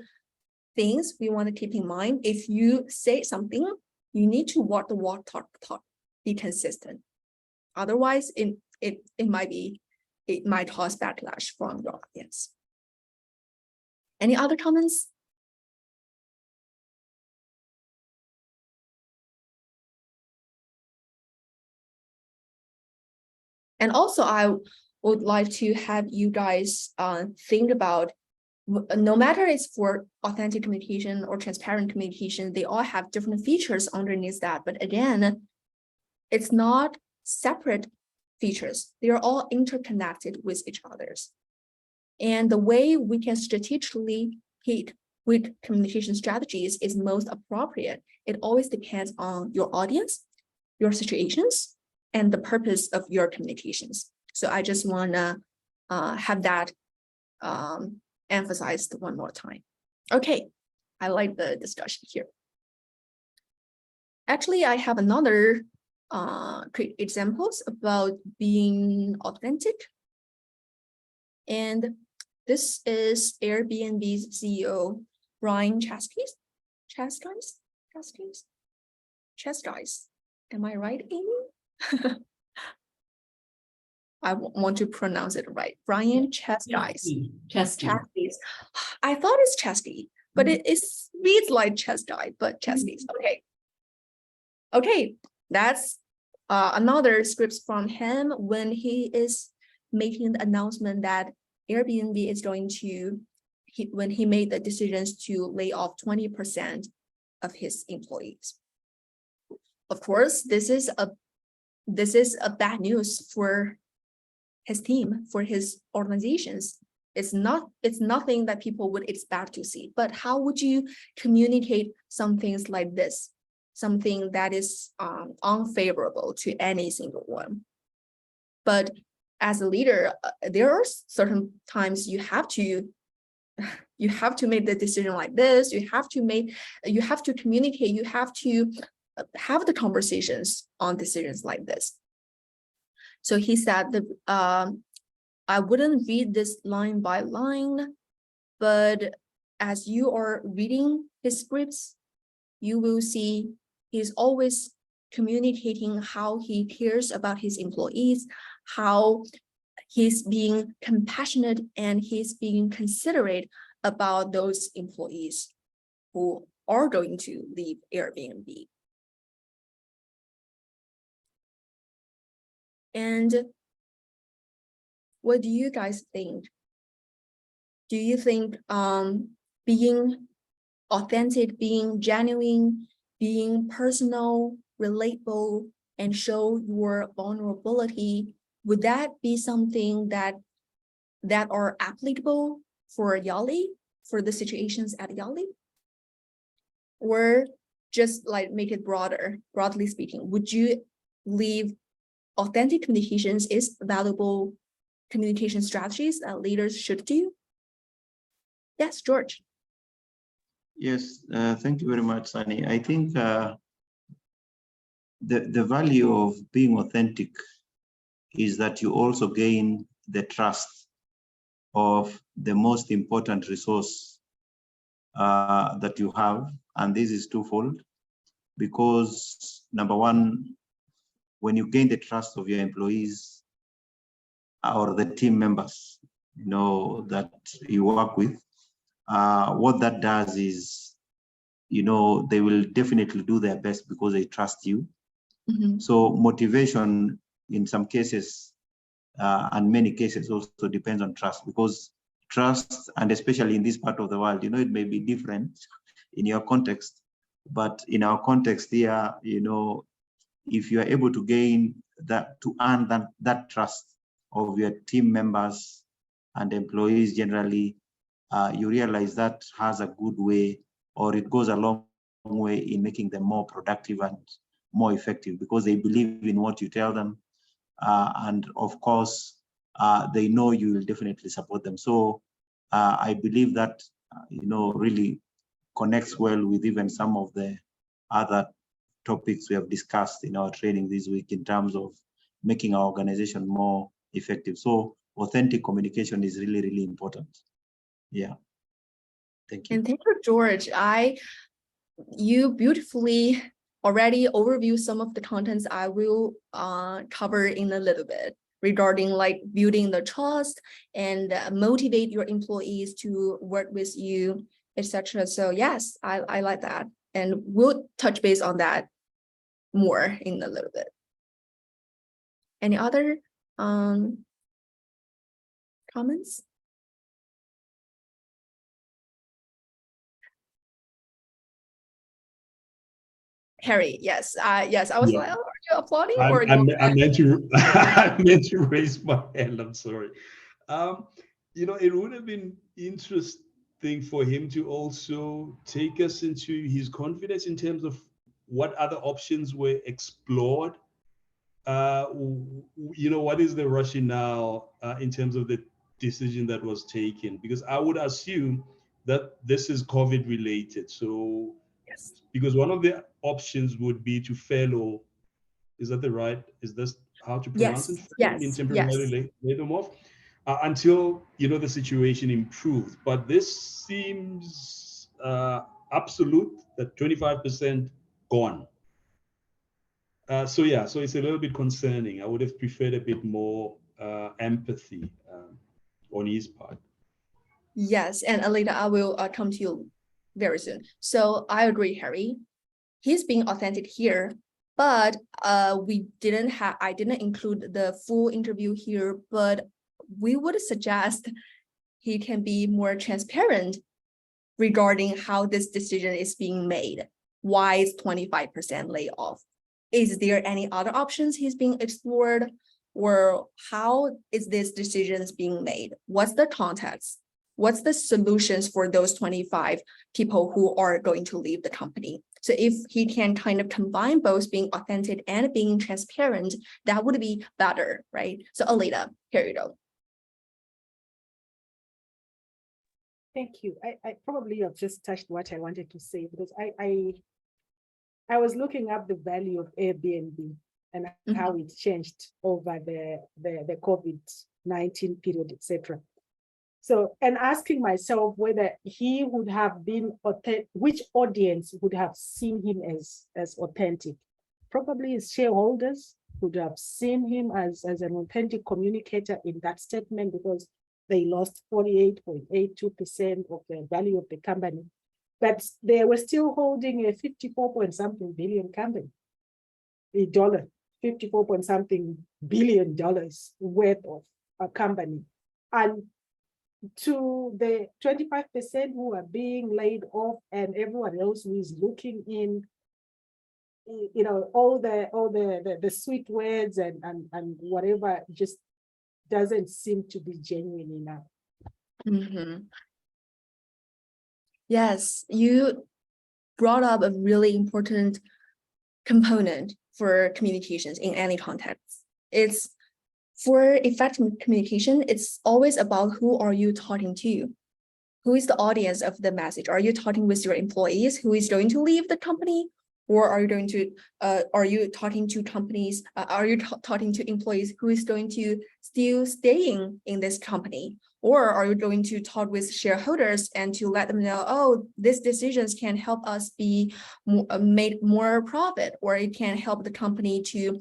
things we want to keep in mind. If you say something, you need to walk the walk, talk, be consistent. Otherwise, it might cause backlash from your audience. Any other comments? And also, I would like to have you guys think about, no matter it's for authentic communication or transparent communication, they all have different features underneath that. But again, it's not separate features. They are all interconnected with each others. And the way we can strategically hit which communication strategies is most appropriate, it always depends on your audience, your situations, and the purpose of your communications. So I just want to have that emphasized one more time. Okay, I like the discussion here. Actually, I have another quick examples about being authentic. And this is Airbnb's CEO, Brian Chesky. Am I right, Amy? I want to pronounce it right. Brian Chesky. I thought it's Chesky, but it reads like Chesky, but Chesky. Okay, that's another script from him when he is making the announcement that Airbnb is going to, when he made the decisions to lay off 20% of his employees. Of course, this is a bad news for his team, for his organizations. It's nothing that people would expect to see. But how would you communicate some things like this? Something that is unfavorable to any single one. But as a leader, there are certain times you have to make the decision like this. You have to communicate. You have to have the conversations on decisions like this. So he said that I wouldn't read this line by line, but as you are reading his scripts, you will see he's always communicating how he cares about his employees, how he's being compassionate and he's being considerate about those employees who are going to leave Airbnb. And what do you guys think? Do you think being authentic, being genuine, being personal, relatable, and show your vulnerability, would that be something that are applicable for Yali, for the situations at Yali? Or just like make it broader, broadly speaking, would you leave authentic communications is valuable communication strategies that leaders should do? Yes, George. Yes, thank you very much, Sunny. I think the value of being authentic is that you also gain the trust of the most important resource that you have. And this is twofold, because number one, when you gain the trust of your employees or the team members, that you work with, what that does is, they will definitely do their best because they trust you. Mm-hmm. So motivation in some cases and many cases also depends on trust, because trust, and especially in this part of the world, it may be different in your context, but in our context here, if you are able to gain that, to earn that trust, of your team members and employees generally, you realize that has a good way, or it goes a long way in making them more productive and more effective, because they believe in what you tell them. And of course, they know you will definitely support them. So I believe that, really connects well with even some of the other topics we have discussed in our training this week in terms of making our organization more effective. So authentic communication is really, really important. Yeah. Thank you. And thank you, George. You beautifully already overview some of the contents I will cover in a little bit regarding like building the trust and motivate your employees to work with you, etc. So yes, I like that. And we'll touch base on that more in a little bit. Any other comments? Harry, yes, yes. I was Yeah. like, oh, are you applauding I or meant to I meant to raise my hand. I'm sorry. It would have been interesting for him to also take us into his confidence in terms of what other options were explored. What is the rationale in terms of the decision that was taken? Because I would assume that this is COVID related. So, yes, because one of the options would be to furlough. Is this how to pronounce it? Furlough, mean yes. temporarily lay them off until the situation improved. But this seems absolute, that 25% gone. So it's a little bit concerning. I would have preferred a bit more empathy on his part. Yes, and Alida, I will come to you very soon. So I agree, Harry. He's being authentic here, but I didn't include the full interview here, but we would suggest he can be more transparent regarding how this decision is being made. Why is 25% layoff? Is there any other options he's being explored? Or how is this decision being made? What's the context? What's the solutions for those 25 people who are going to leave the company? So if he can kind of combine both being authentic and being transparent, that would be better, right? So Alida, here you go. Thank you. I probably have just touched what I wanted to say, because I was looking up the value of Airbnb and how it changed over the COVID-19 period, etc. So, and asking myself whether he would have been authentic, which audience would have seen him as authentic. Probably his shareholders would have seen him as an authentic communicator in that statement, because they lost 48.82% of the value of the company. But they were still holding a 54-point-something billion company, $54-point-something billion worth of a company. And to the 25% who are being laid off and everyone else who is looking in, all the sweet words and whatever just doesn't seem to be genuine enough. Mm-hmm. Yes, you brought up a really important component for communications in any context. It's for effective communication, it's always about who are you talking to? Who is the audience of the message? Are you talking with your employees who is going to leave the company? Or are you talking to companies? Are you talking to employees who is going to still staying in this company? Or are you going to talk with shareholders and to let them know, oh, these decisions can help us be made more profit, or it can help the company to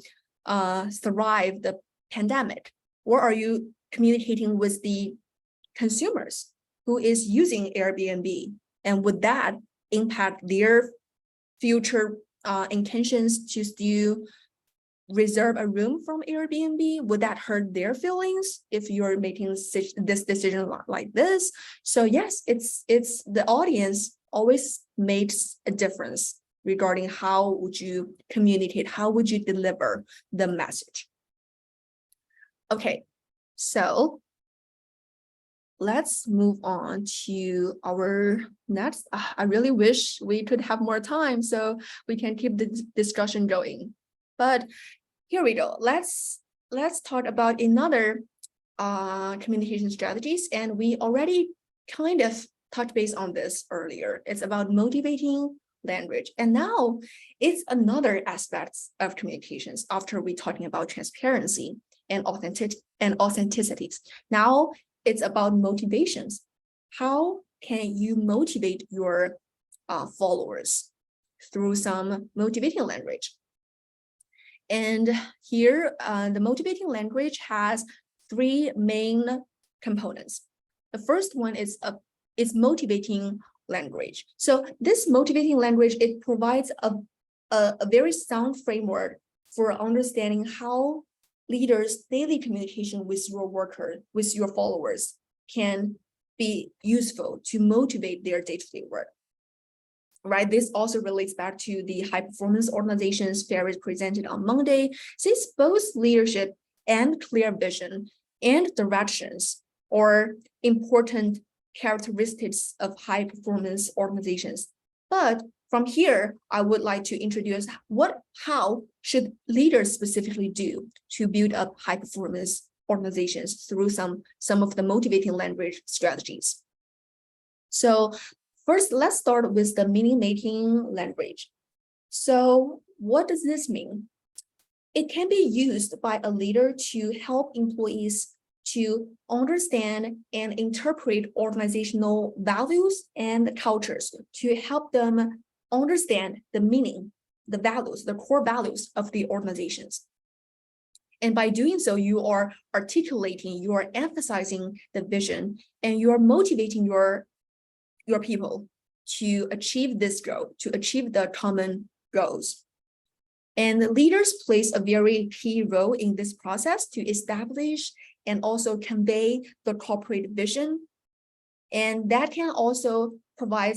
survive the pandemic? Or are you communicating with the consumers who is using Airbnb, and would that impact their future intentions to still reserve a room from Airbnb? Would that hurt their feelings if you're making this decision like this? So yes, it's the audience always makes a difference regarding how would you communicate, how would you deliver the message. Okay, So let's move on to our next. I really wish we could have more time so we can keep the discussion going. But here we go. Let's talk about another communication strategies, and we already kind of touched base on this earlier. It's about motivating language, and now it's another aspect of communications after we talking about transparency and authenticities. Now it's about motivations. How can you motivate your followers through some motivating language? And here, the motivating language has three main components. The first one is motivating language. So this motivating language, it provides a very sound framework for understanding how leaders' daily communication with your worker, with your followers, can be useful to motivate their day-to-day work. Right, this also relates back to the high-performance organizations Ferris presented on Monday, since both leadership and clear vision and directions are important characteristics of high-performance organizations. But from here, I would like to introduce how should leaders specifically do to build up high-performance organizations through some of the motivating language strategies. So first, let's start with the meaning-making language. So what does this mean? It can be used by a leader to help employees to understand and interpret organizational values and cultures, to help them understand the meaning, the values, the core values of the organizations. And by doing so, you are articulating, you are emphasizing the vision, and you are motivating your people to achieve this goal, to achieve the common goals. And the leaders plays a very key role in this process to establish and also convey the corporate vision. And that can also provide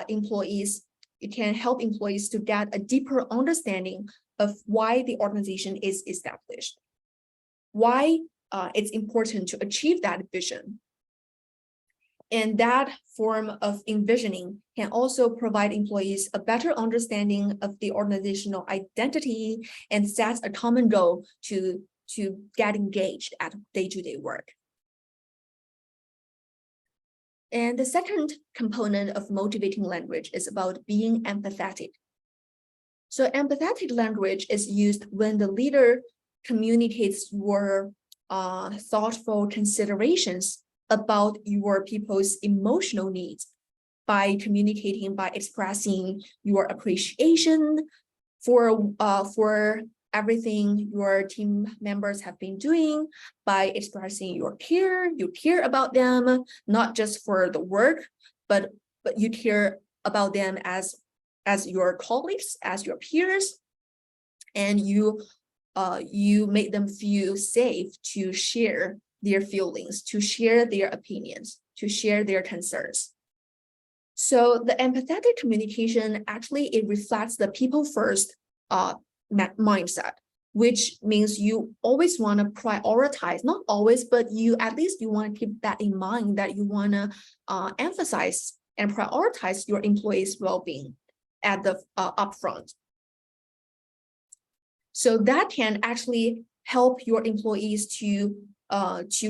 employees, it can help employees to get a deeper understanding of why the organization is established, why it's important to achieve that vision. And that form of envisioning can also provide employees a better understanding of the organizational identity and sets a common goal to get engaged at day-to-day work. And the second component of motivating language is about being empathetic. So empathetic language is used when the leader communicates your thoughtful considerations about your people's emotional needs by communicating, by expressing your appreciation for everything your team members have been doing, by expressing your care, you care about them, not just for the work, but you care about them as your colleagues, as your peers, and you make them feel safe to share their feelings, to share their opinions, to share their concerns. So the empathetic communication, actually, it reflects the people first mindset, which means you always want to prioritize, not always, but at least you want to keep that in mind, that you want to emphasize and prioritize your employees' well-being at the upfront. So that can actually help your employees to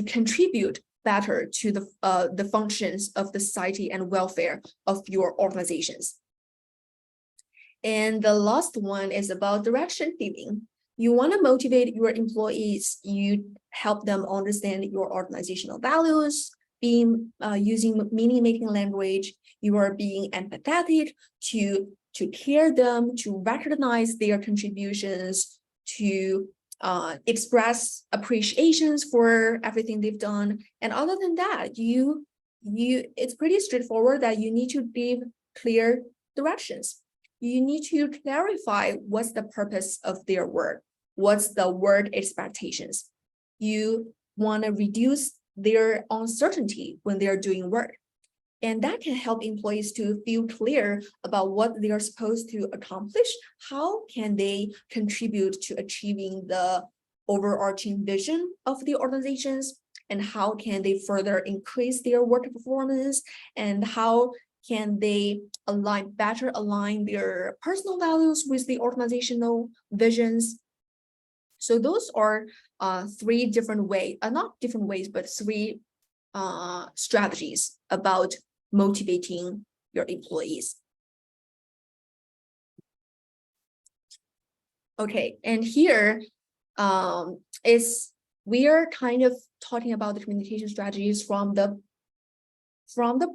contribute better to the functions of the society and welfare of your organizations. And the last one is about direction giving. You want to motivate your employees, you help them understand your organizational values, using meaning-making language, you are being empathetic to care them, to recognize their contributions, to express appreciations for everything they've done. And other than that, it's pretty straightforward that you need to give clear directions. You need to clarify what's the purpose of their work, what's the work expectations. You want to reduce their uncertainty when they're doing work. And that can help employees to feel clear about what they are supposed to accomplish. How can they contribute to achieving the overarching vision of the organizations? and how can they further increase their work performance, and how can they better align their personal values with the organizational visions. So those are three different ways, not different ways, but three strategies about motivating your employees. Okay, and here we are kind of talking about the communication strategies from the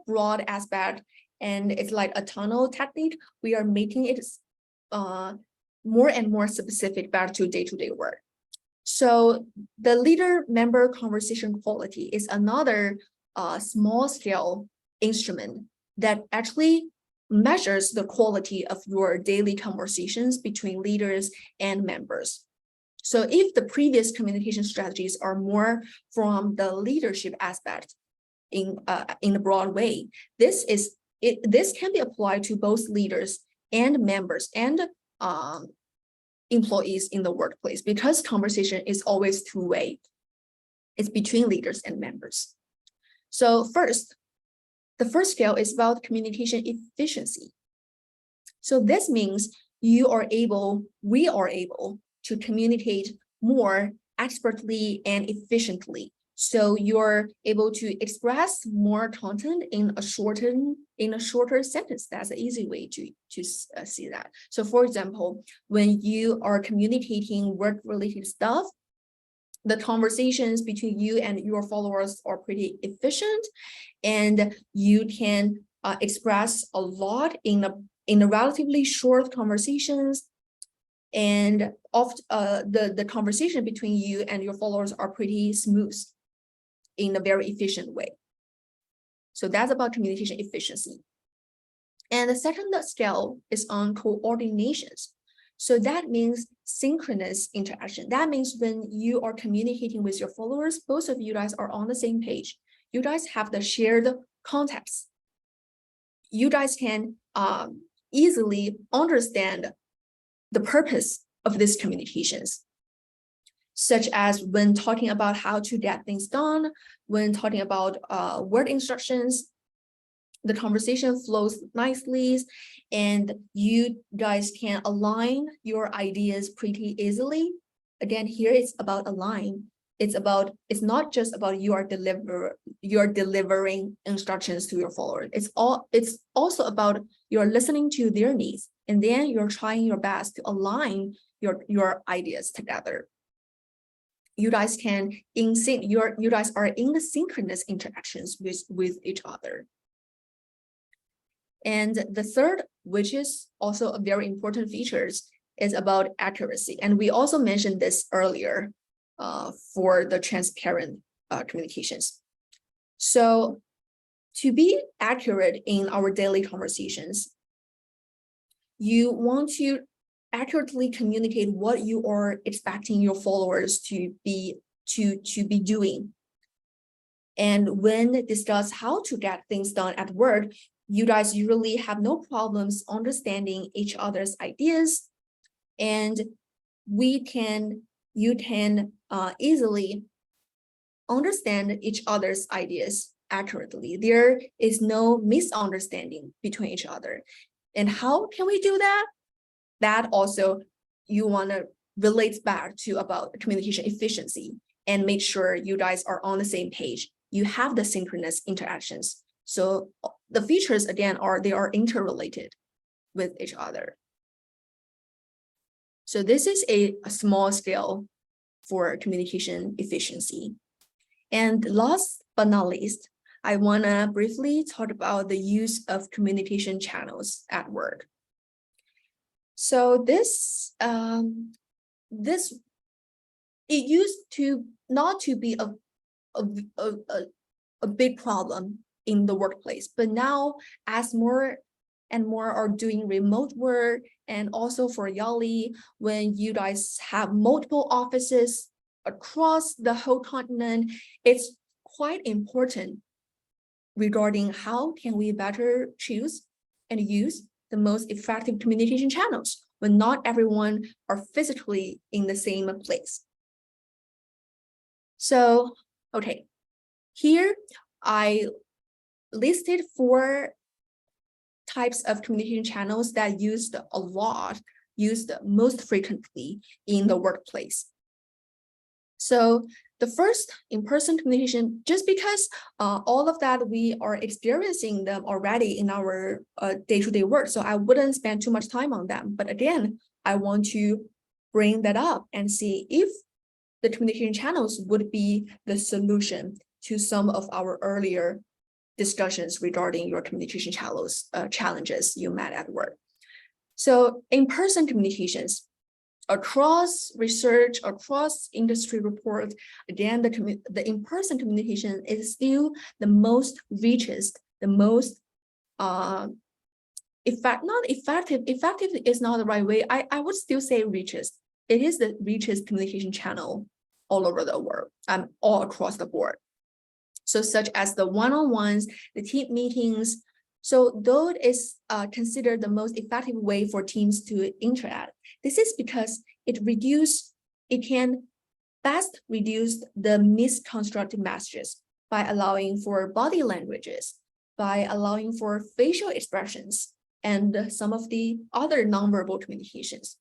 broad aspect, and it's like a tunnel technique. We are making it more and more specific back to day-to-day work. So the leader-member conversation quality is another small-scale instrument that actually measures the quality of your daily conversations between leaders and members. So if the previous communication strategies are more from the leadership aspect in a broad way, this can be applied to both leaders and members and employees in the workplace, because conversation is always two-way. It's between leaders and members. So the first scale is about communication efficiency. So this means we are able to communicate more expertly and efficiently. So you're able to express more content in a shorter sentence. That's an easy way to see that. So for example, when you are communicating work-related stuff, the conversations between you and your followers are pretty efficient, and you can express a lot in a relatively short conversations. And the conversation between you and your followers are pretty smooth in a very efficient way. So that's about communication efficiency. And the second scale is on coordinations. So that means synchronous interaction. That means when you are communicating with your followers, both of you guys are on the same page. You guys have the shared context. You guys can easily understand the purpose of these communications, such as when talking about how to get things done, when talking about word instructions, the conversation flows nicely, and you guys can align your ideas pretty easily. Again, here it's about align. It's not just about you are delivering instructions to your followers. It's also about you're listening to their needs, and then you're trying your best to align your ideas together. You guys can you guys are in the synchronous interactions with each other. And the third, which is also a very important feature, is about accuracy. And we also mentioned this earlier for the transparent communications. So to be accurate in our daily conversations, you want to accurately communicate what you are expecting your followers to be doing. And when discuss how to get things done at work, you guys usually have no problems understanding each other's ideas, and you can easily understand each other's ideas accurately. There is no misunderstanding between each other. And how can we do that? That also you want to relate back to about communication efficiency and make sure you guys are on the same page. You have the synchronous interactions. So the features again they are interrelated with each other. So this is a small scale for communication efficiency. And last but not least, I want to briefly talk about the use of communication channels at work. So this it used to not to be a big problem in the workplace, but now as more and more are doing remote work, and also for Yali, when you guys have multiple offices across the whole continent, it's quite important regarding how can we better choose and use the most effective communication channels when not everyone are physically in the same place. So, okay, Here, I listed 4 types of communication channels that used most frequently in the workplace. So the first, in-person communication, just because all of that we are experiencing them already in our day-to-day work, so I wouldn't spend too much time on them. But again, I want to bring that up and see if the communication channels would be the solution to some of our earlier discussions regarding your communication channels, challenges you met at work. So in-person communications, across research, across industry reports, again, the in-person communication is still the most richest, the most not effective. Effective is not the right way. I would still say richest. It is the richest communication channel all over the world, all across the board. So such as the one-on-ones, the team meetings. So though it is considered the most effective way for teams to interact, this is because it can best reduce the misconstructed messages by allowing for body languages, by allowing for facial expressions, and some of the other nonverbal communications.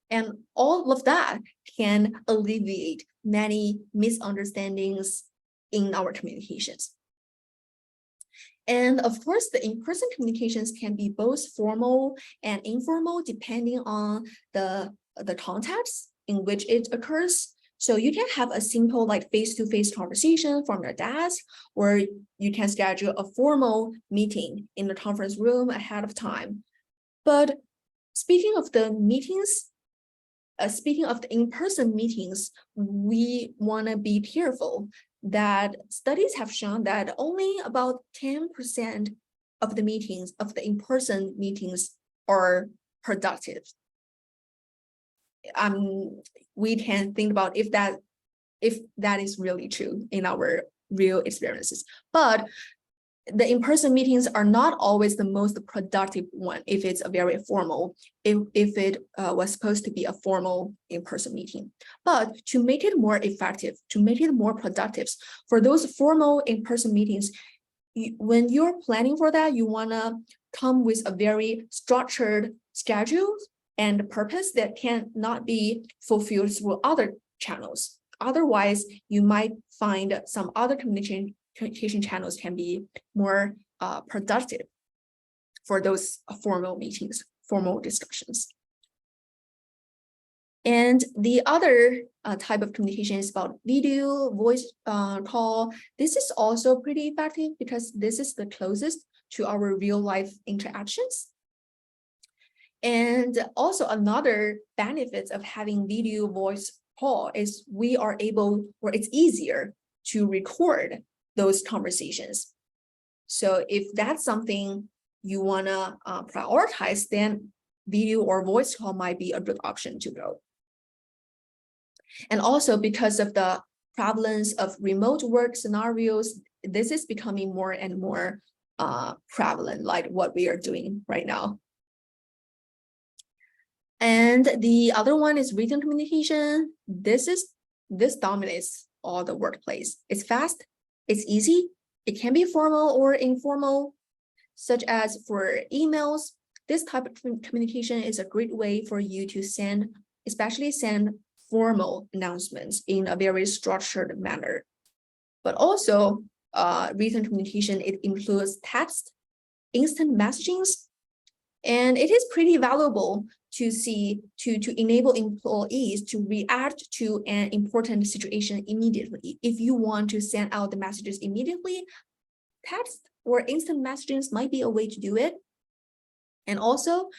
And all of that can alleviate many misunderstandings in our communications. And of course, the in-person communications can be both formal and informal, depending on the context in which it occurs. So you can have a simple like face-to-face conversation from your desk, or you can schedule a formal meeting in the conference room ahead of time. But speaking of the meetings, speaking of the in-person meetings, we want to be careful that studies have shown that only about 10% of the meetings, of the in-person meetings, are productive. We can think about if that is really true in our real experiences. But the in-person meetings are not always the most productive one if it's a very formal, if it was supposed to be a formal in-person meeting. But to make it more effective, to make it more productive, for those formal in-person meetings, when you're planning for that, you want to come with a very structured schedule and purpose that cannot be fulfilled through other channels. Otherwise, you might find some other communication channels can be more productive for those formal meetings, formal discussions. And the other type of communication is about video, voice call. This is also pretty effective because this is the closest to our real life interactions. And also another benefit of having video voice call is we are able, or it's easier to record those conversations. So if that's something you want to prioritize, then video or voice call might be a good option to go. And also because of the prevalence of remote work scenarios, this is becoming more and more prevalent, like what we are doing right now. And the other one is written communication. This dominates all the workplace. It's fast, it's easy, it can be formal or informal, such as for emails. This type of communication is a great way for you to send, especially send formal announcements in a very structured manner. But also written communication, it includes text, instant messagings, and it is pretty valuable to enable employees to react to an important situation immediately. If you want to send out the messages immediately, text or instant messages might be a way to do it. And also,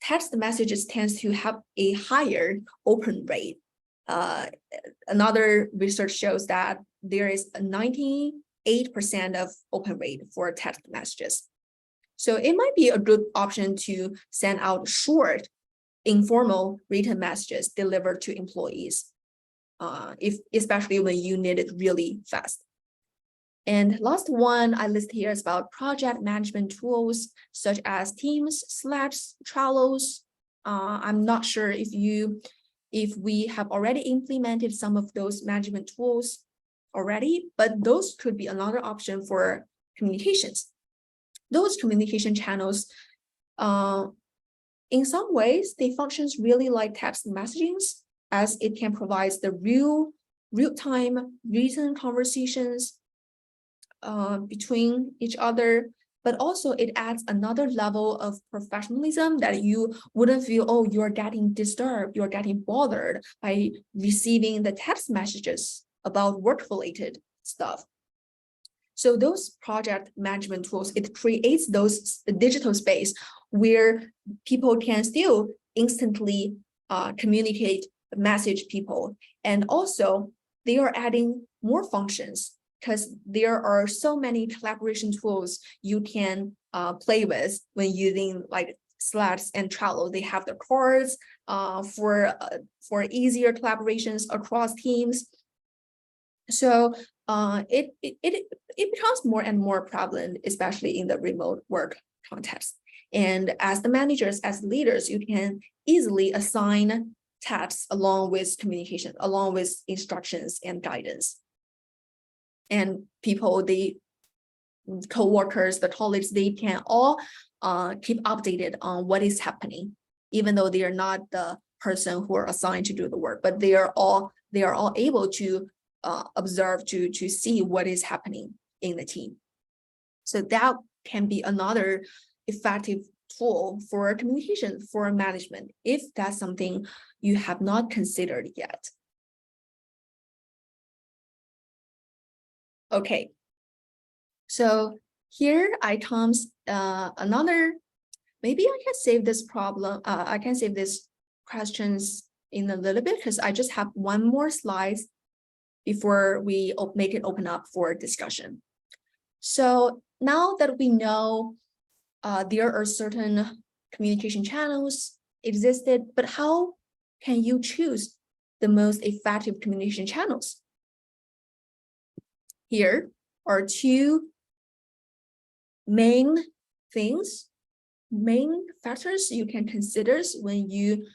text messages tends to have a higher open rate. Another research shows that there is a 98% of open rate for text messages. So it might be a good option to send out short, informal written messages delivered to employees, especially when you need it really fast. And last one I list here is about project management tools such as Teams, Slack, Trello. I'm not sure if we have already implemented some of those management tools. already, but those could be another option for communications. Those communication channels, in some ways, they functions really like text messagings, as it can provide the real-time recent conversations between each other, but also it adds another level of professionalism that you wouldn't feel, oh, you're getting disturbed, you're getting bothered by receiving the text messages about work-related stuff. So those project management tools, it creates those digital space where people can still instantly communicate, message people. And also they are adding more functions because there are so many collaboration tools you can play with when using like Slack and Trello. They have the cards for easier collaborations across teams. So it becomes more and more prevalent, especially in the remote work context. And as the managers, as leaders, you can easily assign tasks along with communication, along with instructions and guidance. And people, the co-workers, the colleagues, they can all keep updated on what is happening, even though they are not the person who are assigned to do the work, but they are all able to observe, to see what is happening in the team. So that can be another effective tool for communication, for management, if that's something you have not considered yet. Okay, so here comes another, maybe I can save this problem, I can save these questions in a little bit because I just have one more slide before we make it open up for discussion. So now that we know there are certain communication channels existed, but how can you choose the most effective communication channels? Here are two main factors you can consider when you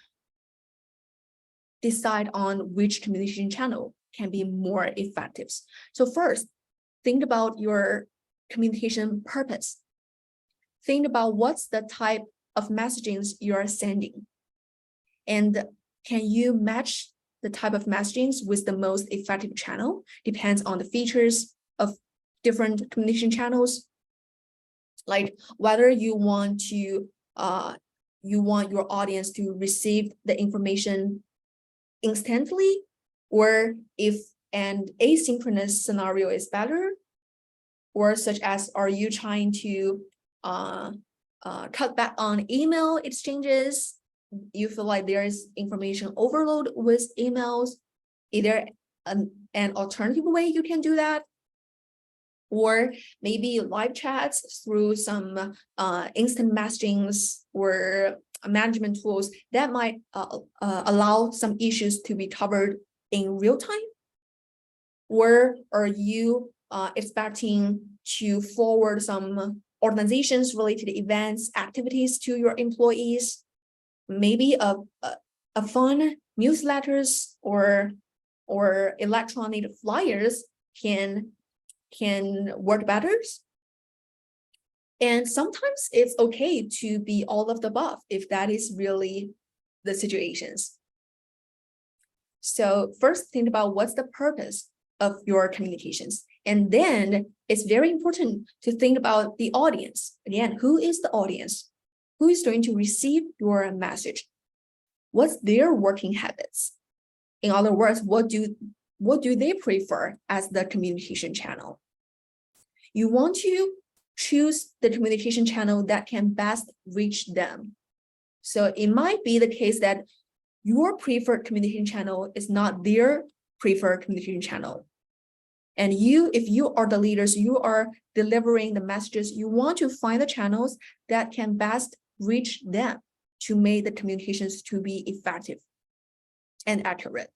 decide on which communication channel can be more effective. So first, think about your communication purpose. Think about what's the type of messagings you're sending. And can you match the type of messagings with the most effective channel? Depends on the features of different communication channels. Like whether you want your audience to receive the information instantly, or if an asynchronous scenario is better, or such as, are you trying to cut back on email exchanges? You feel like there is information overload with emails. Is there an alternative way you can do that? Or maybe live chats through some instant messagings or management tools that might allow some issues to be covered in real time? Or are you expecting to forward some organizations related events, activities to your employees? Maybe a fun newsletters or electronic flyers can work better. And sometimes it's okay to be all of the above if that is really the situations. So first, think about what's the purpose of your communications. And then it's very important to think about the audience. Again, who is the audience? Who is going to receive your message? What's their working habits? In other words, what do they prefer as the communication channel? You want to choose the communication channel that can best reach them. So it might be the case that your preferred communication channel is not their preferred communication channel. And if you are the leaders, you are delivering the messages, you want to find the channels that can best reach them to make the communications to be effective and accurate.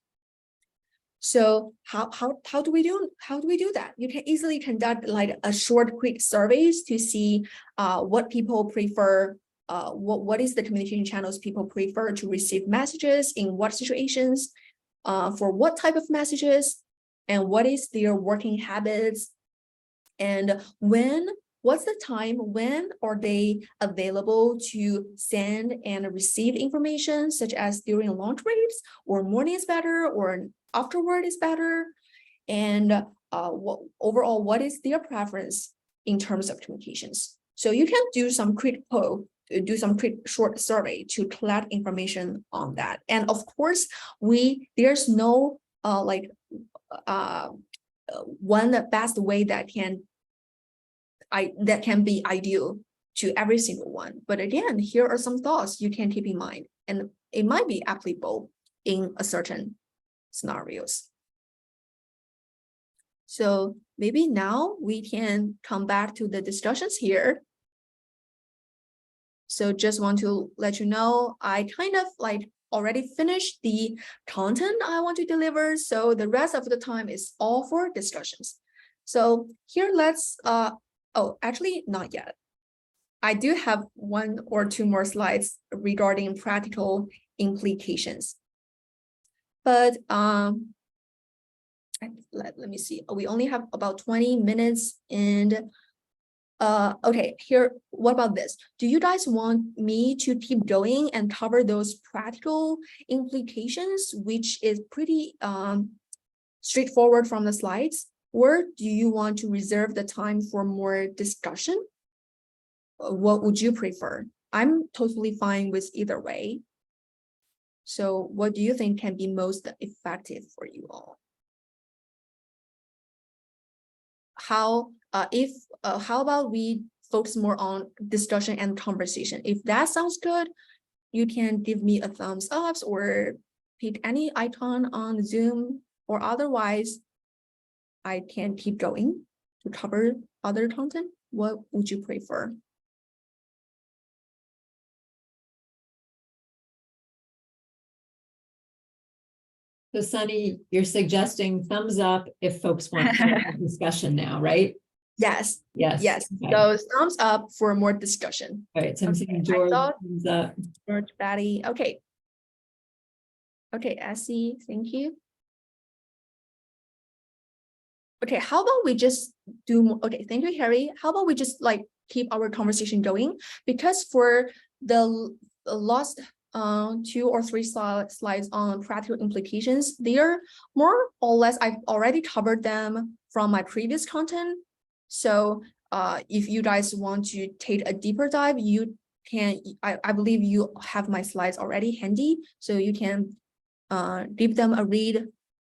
So how do we do that? You can easily conduct like a short, quick surveys to see what people prefer, what is the communication channels people prefer to receive messages in what situations, for what type of messages, and what is their working habits, and what's the time when are they available to send and receive information, such as during lunch breaks, or morning is better, or afterward is better, and overall, what is their preference in terms of communications. So you can do some quick poll, do some quick short survey to collect information on that. And of course, there's no one best way that can be ideal to every single one. But again, here are some thoughts you can keep in mind, and it might be applicable in a certain scenarios. So maybe now we can come back to the discussions here. So just want to let you know, I kind of already finished the content I want to deliver. So the rest of the time is all for discussions. So here let's, oh, actually not yet. I do have 1 or 2 more slides regarding practical implications. But let me see. We only have about 20 minutes, and okay, here, what about this? Do you guys want me to keep going and cover those practical implications, which is pretty straightforward from the slides? Or do you want to reserve the time for more discussion? What would you prefer? I'm totally fine with either way. So what do you think can be most effective for you all? How about we focus more on discussion and conversation? If that sounds good, you can give me a thumbs up or pick any icon on Zoom, or otherwise I can keep going to cover other content. What would you prefer? So Sunny, you're suggesting thumbs up if folks want discussion now, right? Yes. Yes. Yes. Okay. So thumbs up for more discussion. All right, so I'm Okay, seeing George, thought- thumbs up. George, Patty. Okay. Okay, Essie, thank you. Okay, how about we just do, okay, thank you, Harry. How about we just keep our conversation going? Because for the last 2 or 3 slides on practical implications, they are more or less, I've already covered them from my previous content. So if you guys want to take a deeper dive, you can, I believe you have my slides already handy, so you can give them a read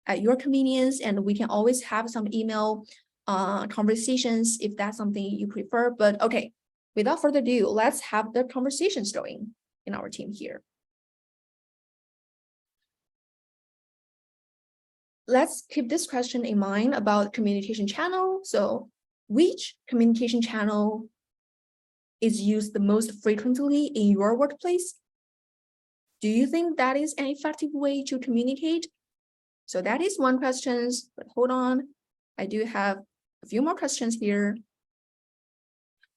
at your convenience, and we can always have some email conversations if that's something you prefer. But okay, without further ado, let's have the conversations going in our team here. Let's keep this question in mind about communication channel. So which communication channel is used the most frequently in your workplace? Do you think that is an effective way to communicate? So that is one question, but hold on. I do have a few more questions here.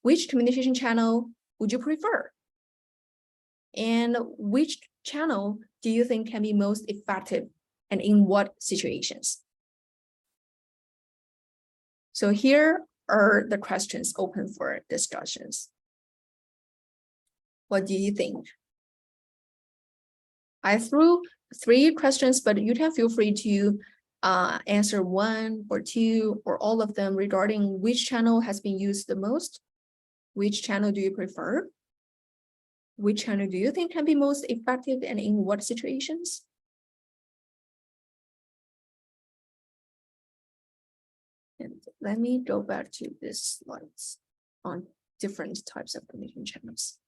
Which communication channel would you prefer? And which channel do you think can be most effective, and in what situations? So here are the questions open for discussions. What do you think? I threw 3 questions, but you can feel free to answer 1 or 2 or all of them regarding which channel has been used the most. Which channel do you prefer? Which channel do you think can be most effective, and in what situations? And let me go back to these slides on different types of communication channels.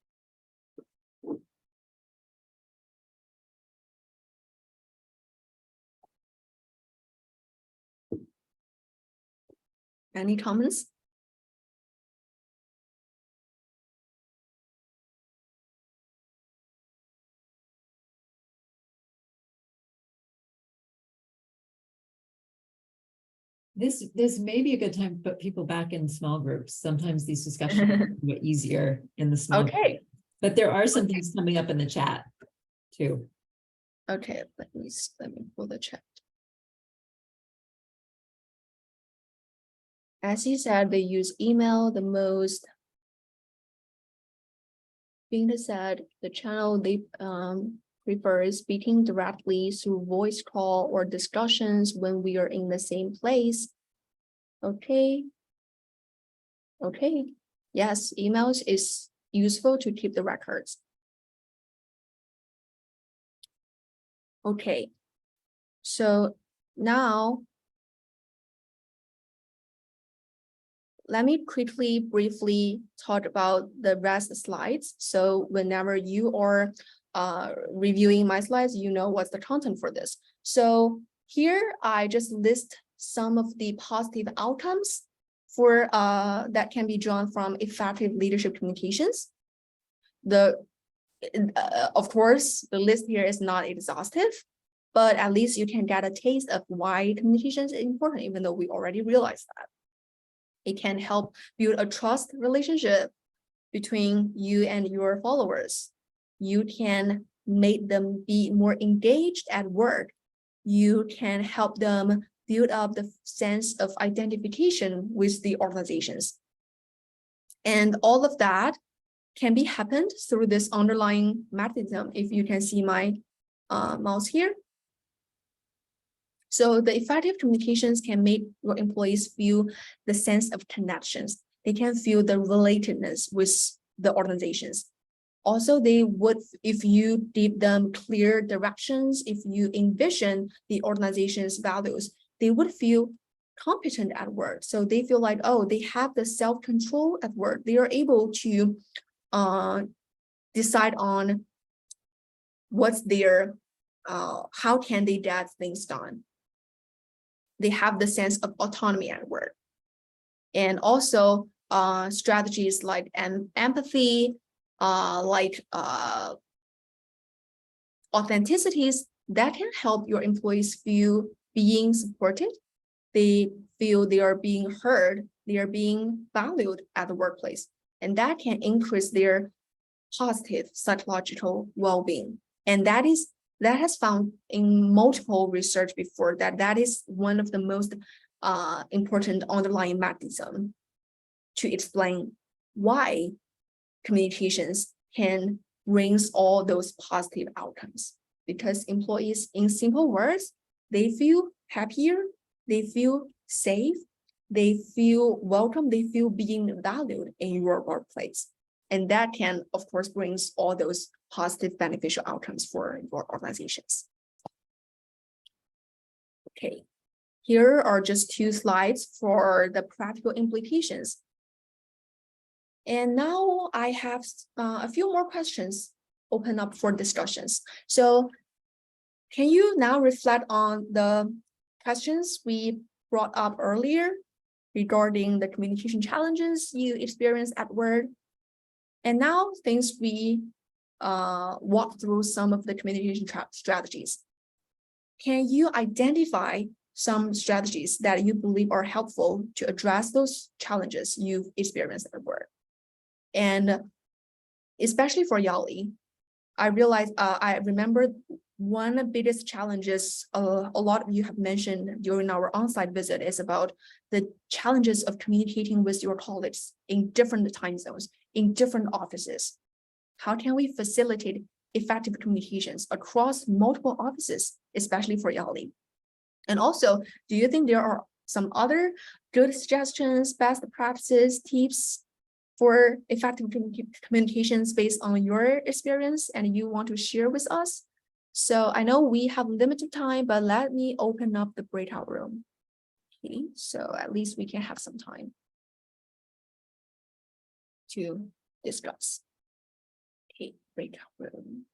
Any comments? This may be a good time to put people back in small groups. Sometimes these discussions are a bit easier in the small group. Okay. But there are some things coming up in the chat too. Okay, let me pull the chat. As he said, they use email the most. Being said, the channel they prefer speaking directly through voice call or discussions when we are in the same place. Okay. Okay. Yes, emails is useful to keep the records. Okay. So now let me quickly, briefly talk about the rest slides. So whenever you are reviewing my slides, you know what's the content for this. So here I just list some of the positive outcomes for that can be drawn from effective leadership communications. Of course, the list here is not exhaustive, but at least you can get a taste of why communications is important, even though we already realized that. It can help build a trust relationship between you and your followers. You can make them be more engaged at work. You can help them build up the sense of identification with the organizations. And all of that can be happened through this underlying mechanism. If you can see my mouse here. So the effective communications can make your employees feel the sense of connections. They can feel the relatedness with the organizations. Also, they would, if you give them clear directions, if you envision the organization's values, they would feel competent at work. So they feel like, oh, they have the self-control at work. They are able to decide on what's their, how can they get things done. They have the sense of autonomy at work. And also strategies like empathy, authenticities that can help your employees feel being supported. They feel they are being heard, they are being valued at the workplace. And that can increase their positive psychological well-being. And that has found in multiple research before that is one of the most important underlying mechanism to explain why communications can bring all those positive outcomes. Because employees, in simple words, they feel happier, they feel safe, they feel welcome, they feel being valued in your workplace. And that can, of course, brings all those positive beneficial outcomes for your organizations. Okay, here are just 2 slides for the practical implications. And now I have a few more questions open up for discussions. So can you now reflect on the questions we brought up earlier regarding the communication challenges you experienced at work? And now things we walk through some of the communication strategies. Can you identify some strategies that you believe are helpful to address those challenges you've experienced at work? And especially for Yali, I realized, I remember one of the biggest challenges a lot of you have mentioned during our on-site visit is about the challenges of communicating with your colleagues in different time zones, in different offices. How can we facilitate effective communications across multiple offices, especially for Yali? And also, do you think there are some other good suggestions, best practices, tips for effective communications based on your experience and you want to share with us? So I know we have limited time, but let me open up the breakout room. Okay, so at least we can have some time to discuss. Okay, breakout room.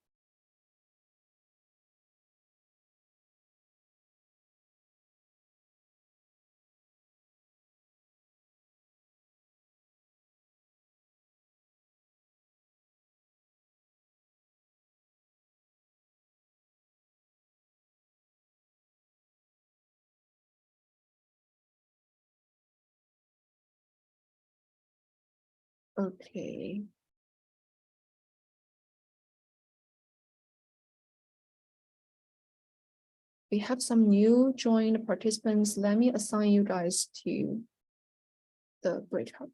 Okay. We have some new joined participants. Let me assign you guys to the breakout.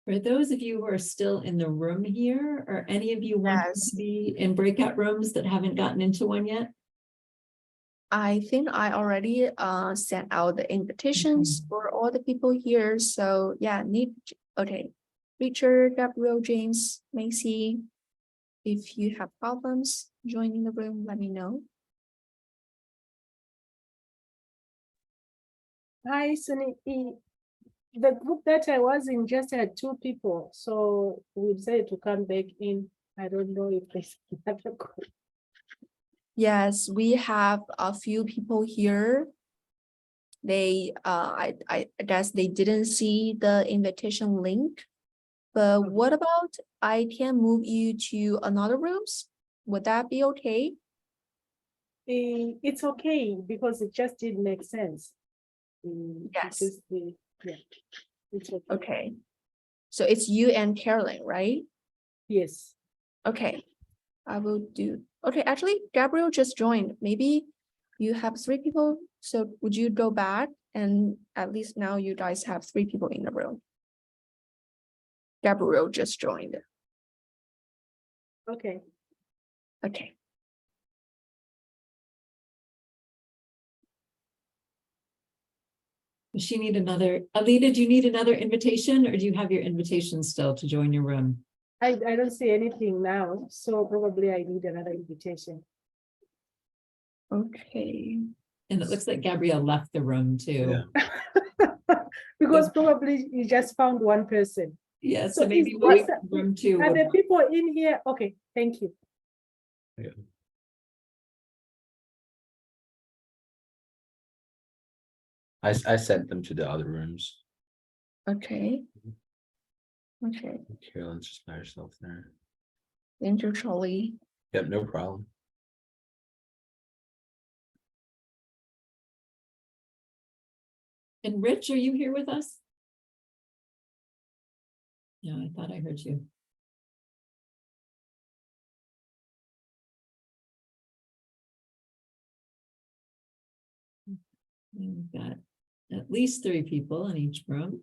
For those of you who are still in the room here, are any of you wanting Yes. to be in breakout rooms that haven't gotten into one yet? I think I already sent out the invitations for all the people here. So yeah, okay. Richard, Gabriel, James, Macy. If you have problems joining the room, let me know. Hi, Sunny. The group that I was in just had 2 people, so we decided to come back in. I don't know if there's another group. Yes, we have a few people here. They I guess they didn't see the invitation link. But what about I can move you to another rooms? Would that be okay? It's okay because it just didn't make sense. Yes. Yeah, it's okay. Okay. So it's you and Carolyn, right? Yes. Okay. I will do. Okay, actually, Gabriel just joined. Maybe you have 3 people. So would you go back and at least now you guys have 3 people in the room. Gabriel just joined. Okay. Okay. Does she need another, Alita, do you need another invitation or do you have your invitation still to join your room? I don't see anything now, so probably I need another invitation. Okay. And it looks like Gabrielle left the room too. Because probably you just found one person. Yeah, So so maybe is moving this- room 2. Are would- the people in here? Okay, thank you. I sent them to the other rooms. Okay. Okay. Carolyn's just by herself there. Thank you, Charlie. Yep, no problem. And Rich, are you here with us? Yeah, I thought I heard you. And we've got at least 3 people in each room.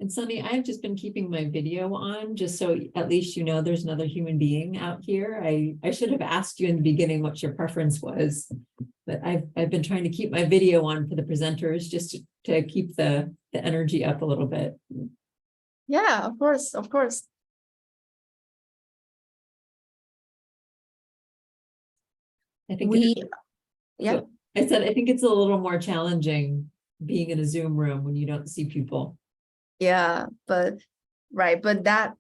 And Sunny, I've just been keeping my video on just so at least you know there's another human being out here. I should have asked you in the beginning what your preference was, but I've been trying to keep my video on for the presenters just to keep the energy up a little bit. Yeah, of course, of course. I think Yeah. I said I think it's a little more challenging being in a Zoom room when you don't see people. Yeah, but right, but that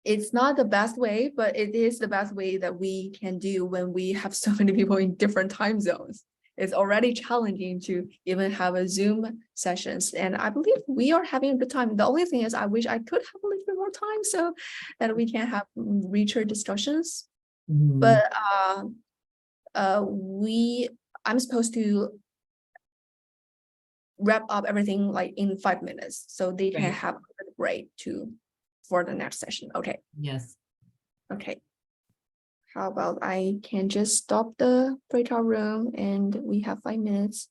it's not the best way, but it is the best way that we can do when we have so many people in different time zones. It's already challenging to even have a Zoom sessions, and I believe we are having a good time. The only thing is I wish I could have a little bit more time so that we can have richer discussions. Mhm. But I'm supposed to wrap up everything like in 5 minutes, so they can Right. have a break for the next session. Okay, Yes. okay. How about I can just stop the breakout room and we have 5 minutes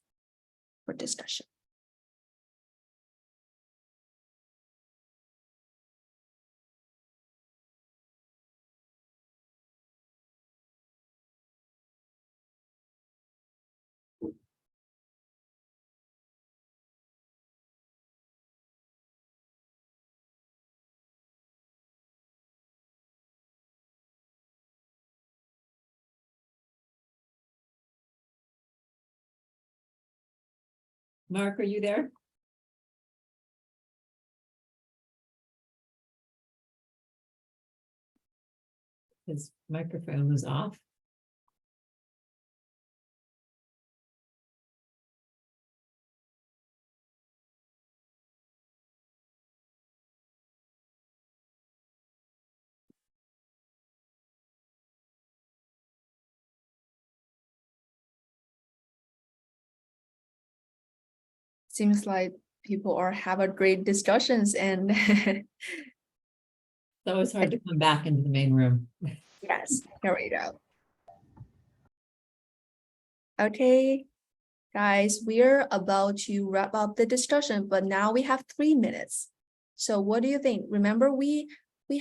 for discussion. Mark, are you there? His microphone was off. Seems like people are having great discussions and It's always hard to come back into the main room. yes, here we go. Okay, guys, we're about to wrap up the discussion, but now we have 3 minutes. So what do you think? Remember, we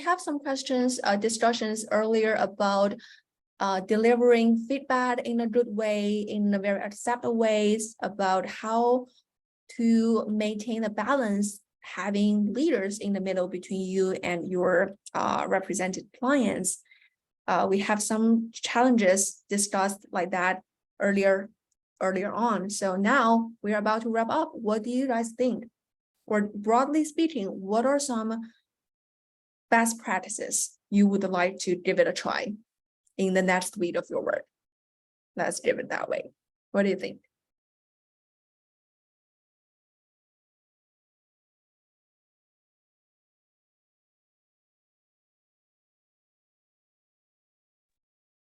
have some questions, discussions earlier about delivering feedback in a good way, in a very acceptable ways, about how to maintain a balance, having leaders in the middle between you and your represented clients. We have some challenges discussed like that earlier on. So now we're about to wrap up. What do you guys think? Or broadly speaking, what are some best practices you would like to give it a try in the next week of your work? Let's give it that way. What do you think?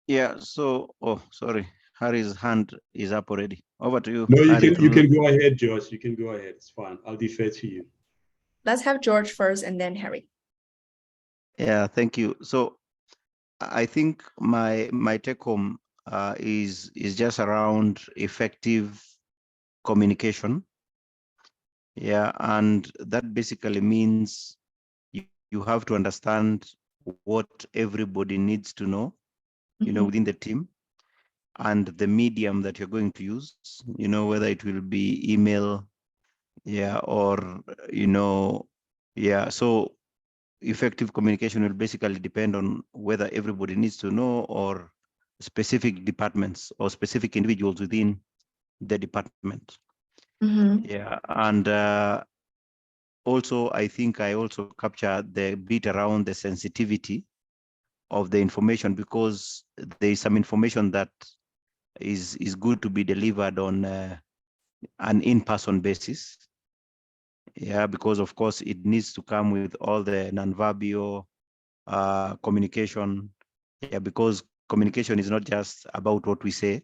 Yeah, so, oh, sorry, Harry's hand is up already. Over to you. No, you Harry, can go ahead, Josh. You can go ahead. It's fine. I'll defer to you. Let's have George first and then Harry. Yeah, thank you. So I think my take home is just around effective communication. Yeah, and that basically means you have to understand what everybody needs to know, you know, within the team, and the medium that you're going to use, you know, whether it will be email, yeah, or, you know, yeah. So effective communication will basically depend on whether everybody needs to know or specific departments or specific individuals within the department. Yeah, and also I think I also capture the bit around the sensitivity of the information, because there is some information that is good to be delivered on an in-person basis. Yeah, because of course it needs to come with all the non-verbal communication. Yeah, because communication is not just about what we say,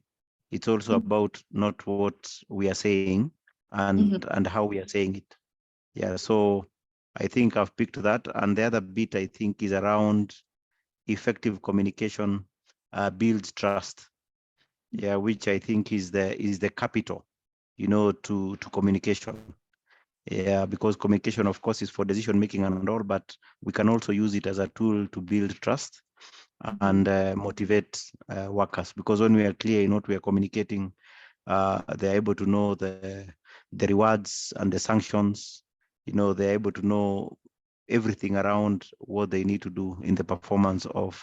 it's also about not what we are saying and how we are saying it. Yeah, so I think I've picked that. And the other bit I think is around effective communication builds trust. Yeah, which I think is the capital, you know, to communication. Yeah, because communication, of course, is for decision making and all, but we can also use it as a tool to build trust and motivate workers. Because when we are clear in what we are communicating, they're able to know the rewards and the sanctions. You know, they're able to know everything around what they need to do in the performance of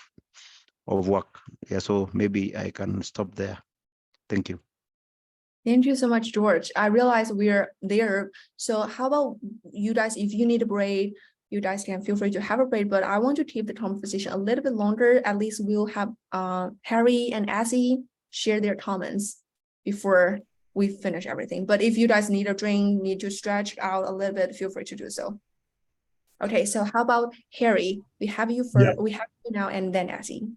work. Yeah, so maybe I can stop there. Thank you. Thank you so much, George. I realize we're there. So how about you guys, if you need a break, you guys can feel free to have a break, but I want to keep the conversation a little bit longer. At least we'll have Harry and Azzy share their comments before we finish everything. But if you guys need a drink, need to stretch out a little bit, feel free to do so. Okay, so how about Harry? We have you first, we have you now, and then Azzy.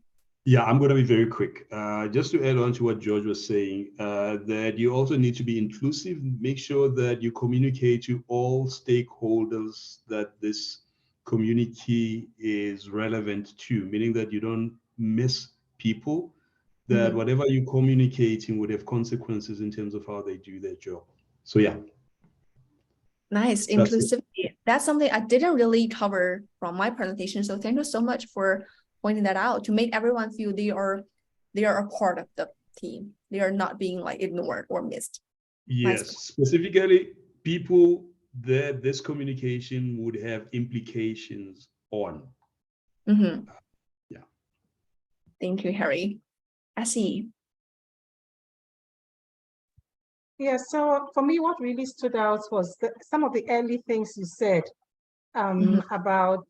Yeah, I'm going to be very quick. Just to add on to what George was saying, that you also need to be inclusive. Make sure that you communicate to all stakeholders that this community is relevant to, meaning that you don't miss people, that whatever you're communicating would have consequences in terms of how they do their job. So yeah, Nice, that's it. inclusivity. That's something I didn't really cover from my presentation. So thank you so much for pointing that out to make everyone feel they are a part of the team. They are not being like ignored or missed. Nice. Yes, specifically people that this communication would have implications on. Mhm. Yeah. Thank you, Harry. Essie. Yeah, so for me, what really stood out was some of the early things you said about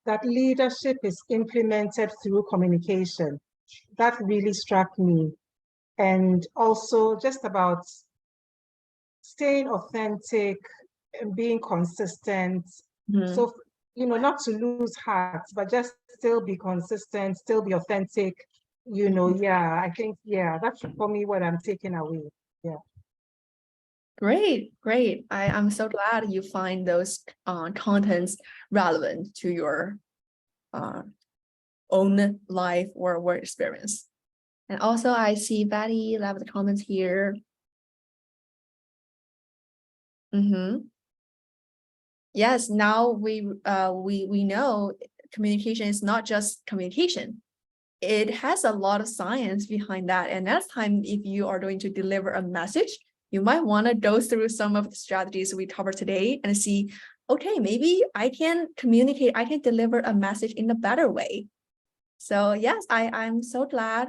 that leadership is implemented through communication. That really struck me. And also just about staying authentic and being consistent. So, not to lose heart, but just still be consistent, still be authentic. Yeah, I think, yeah, that's for me what I'm taking away. Yeah. Great. I'm so glad you find those contents relevant to your own life or work experience. And also I see Betty left the comments here. Yes, now we know communication is not just communication. It has a lot of science behind that. And next time, if you are going to deliver a message, you might want to go through some of the strategies we covered today and see, okay, maybe I can communicate, I can deliver a message in a better way. So yes, I'm so glad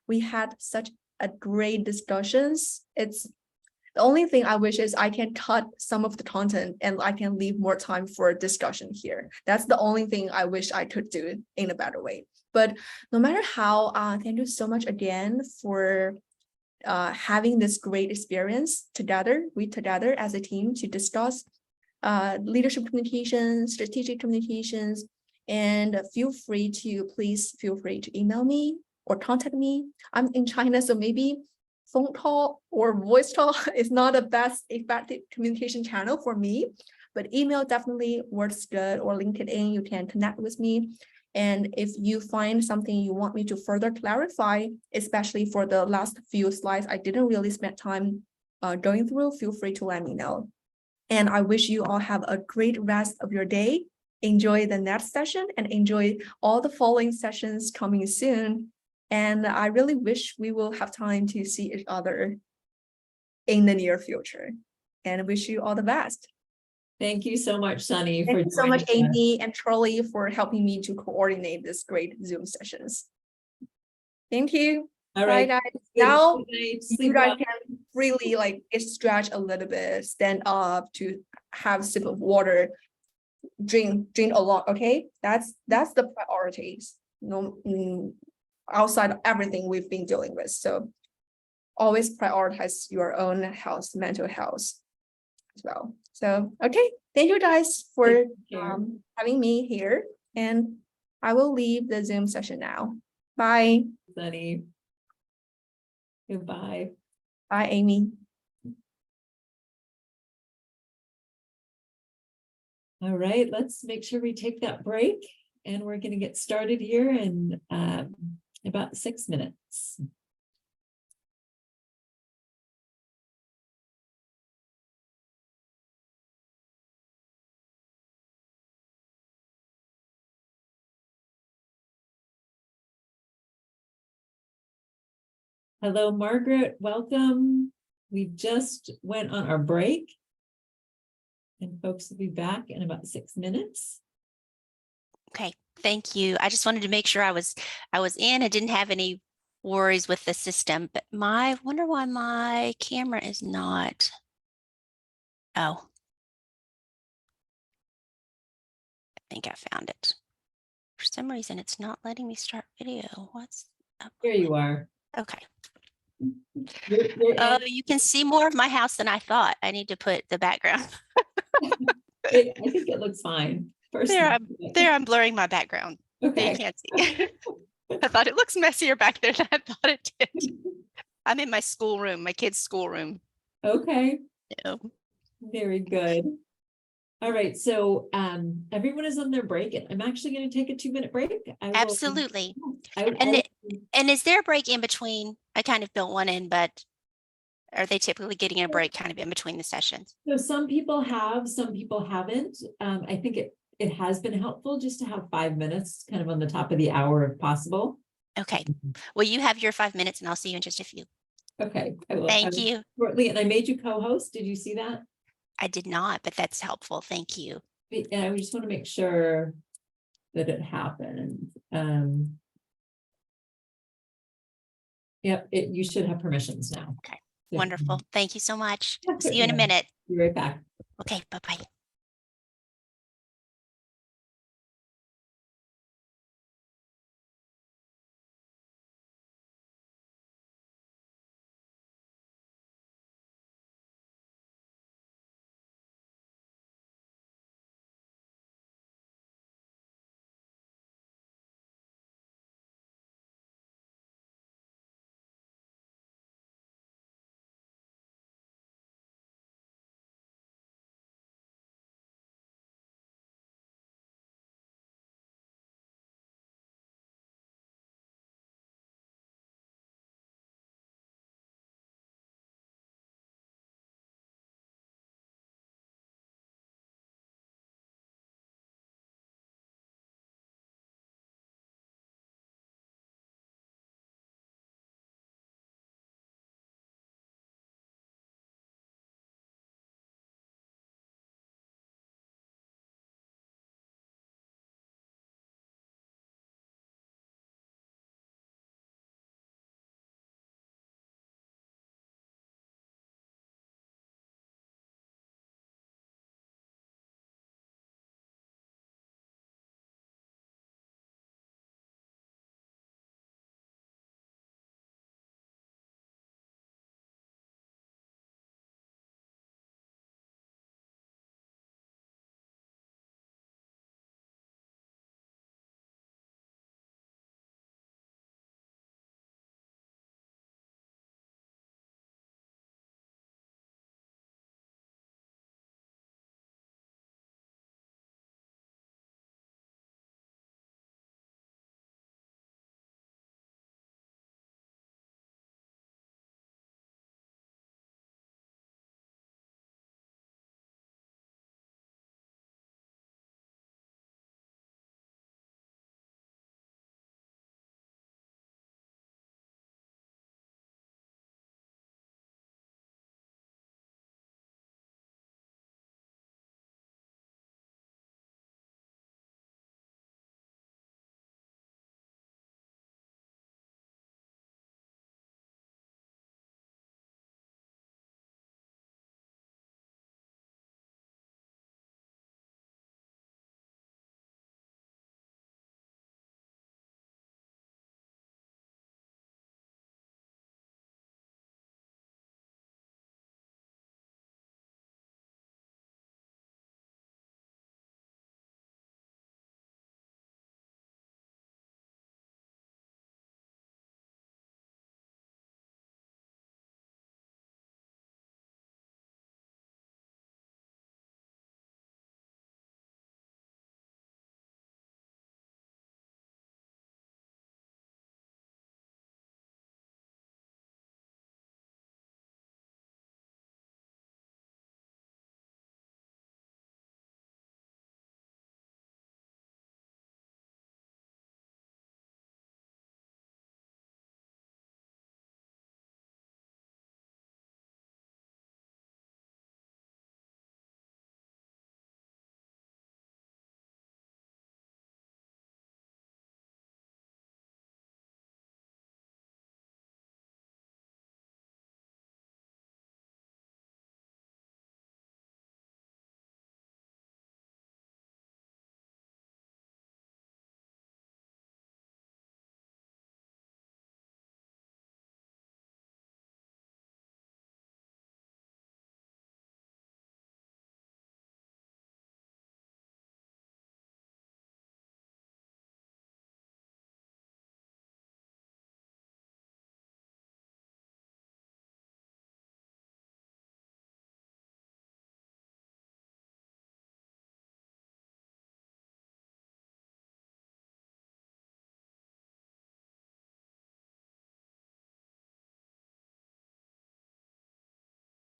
we had such a great discussions. It's the only thing I wish is I can cut some of the content and I can leave more time for discussion here. That's the only thing I wish I could do in a better way. But no matter how, thank you so much again for having this great experience together as a team to discuss leadership communications, strategic communications, and please feel free to email me or contact me. I'm in China, so maybe phone call or voice call is not the best effective communication channel for me, but email definitely works good, or LinkedIn, you can connect with me. And if you find something you want me to further clarify, especially for the last few slides, I didn't really spend time going through, feel free to let me know. And I wish you all have a great rest of your day. Enjoy the next session and enjoy all the following sessions coming soon. And I really wish we will have time to see each other in the near future. And wish you all the best. Thank you so much, Sunny. Thank for you so much, joining us. Amy and Charlie, for helping me to coordinate this great Zoom sessions. Thank you. All Bye, right. guys. Good Now night. you Sleep guys well. can really like stretch a little bit, stand up to have a sip of water, drink a lot. Okay, that's the priorities. Outside of everything we've been dealing with. So always prioritize your own health, mental health as well. So okay, thank you guys for Take care. having me here, and I will leave the Zoom session now. Bye. Sunny. Goodbye. Bye, Amy. All right, let's make sure we take that break, and we're going to get started here in about 6 minutes. Hello, Margaret, welcome. We just went on our break, and folks will be back in about 6 minutes. Okay, thank you. I just wanted to make sure I was in. I didn't have any worries with the system, but I wonder why my camera is not. Oh, I think I found it. For some reason, it's not letting me start video. What's up? Here you are. Okay. You're Oh, in. you can see more of my house than I thought. I need to put the background. I think it looks fine. There, I'm blurring my background. So you Okay. can't see. I thought it looks messier back there than I thought it did. I'm in my schoolroom, my kids' schoolroom. Okay, Yeah. very good. All right, so everyone is on their break, and I'm actually going to take a 2-minute break. I will- Absolutely. I will- And is there a break in between? I kind of built one in, but are they typically getting a break kind of in between the sessions? So some people have, some people haven't. I think it has been helpful just to have 5 minutes kind of on the top of the hour if possible. Okay. Well, you have your 5 minutes and I'll see you in just a few. Okay. I will- Thank I will you. Shortly, and I made you co-host. Did you see that? I did not, but that's helpful. Thank you. And I just want to make sure that it happened. Yep, you should have permissions now. Okay. Yeah. Wonderful. Thank you so much. Yeah, See you in a certainly. minute. Be right back. Okay. Bye-bye.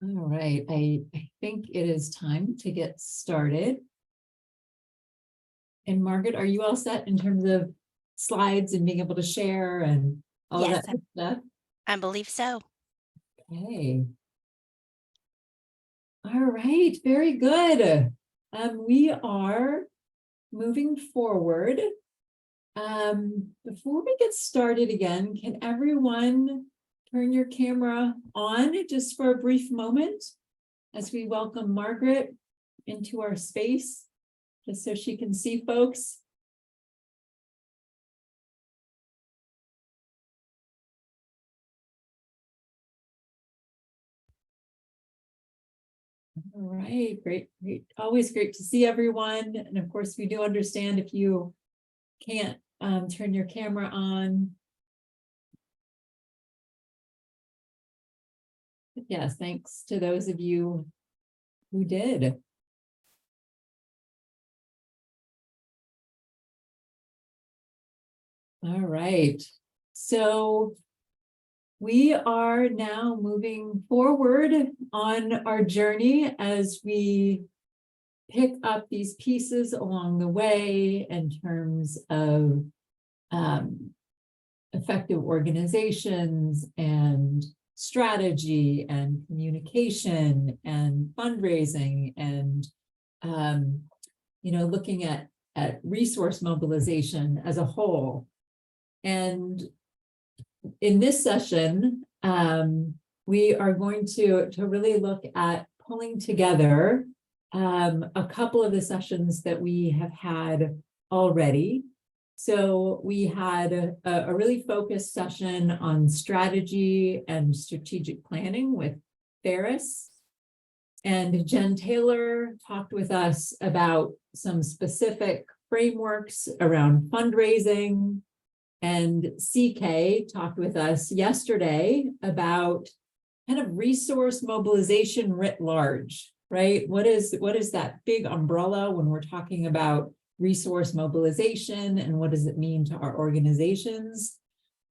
All right, I think it is time to get started. And Margaret, are you all set in terms of slides and being able to share and all of Yes, that good stuff? I believe so. Okay. All right, very good. We are moving forward. Before we get started again, can everyone turn your camera on just for a brief moment as we welcome Margaret into our space, just so she can see folks? All right, great. Always great to see everyone. And of course, we do understand if you can't turn your camera on. But yes, thanks to those of you who did. All right, so we are now moving forward on our journey as we pick up these pieces along the way in terms of effective organizations and strategy and communication and fundraising and looking at resource mobilization as a whole. And in this session, we are going to really look at pulling together a couple of the sessions that we have had already. So we had a really focused session on strategy and strategic planning with Ferris. And Jen Taylor talked with us about some specific frameworks around fundraising. And CK talked with us yesterday about kind of resource mobilization writ large, right? What is that big umbrella when we're talking about resource mobilization, and what does it mean to our organizations?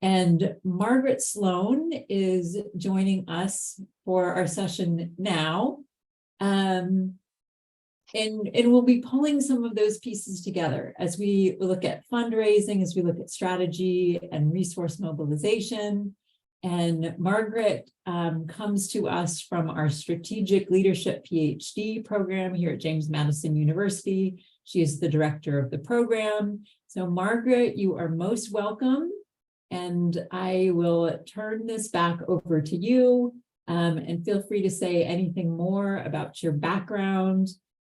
And Margaret Sloan is joining us for our session now. And we'll be pulling some of those pieces together as we look at fundraising, as we look at strategy and resource mobilization. And Margaret comes to us from our Strategic Leadership PhD program here at James Madison University. She is the director of the program. So Margaret, you are most welcome. And I will turn this back over to you, and feel free to say anything more about your background.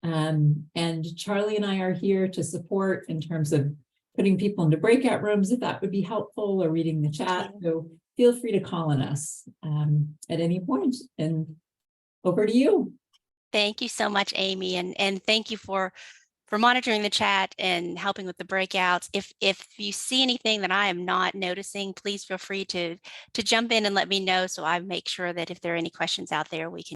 And Charlie and I are here to support in terms of putting people into breakout rooms, if that would be helpful, or reading the chat. So feel free to call on us at any point. And over to you. Thank you so much, Amy, and thank you for monitoring the chat and helping with the breakouts. If you see anything that I am not noticing, please feel free to jump in and let me know, so I make sure that if there are any questions out there, we can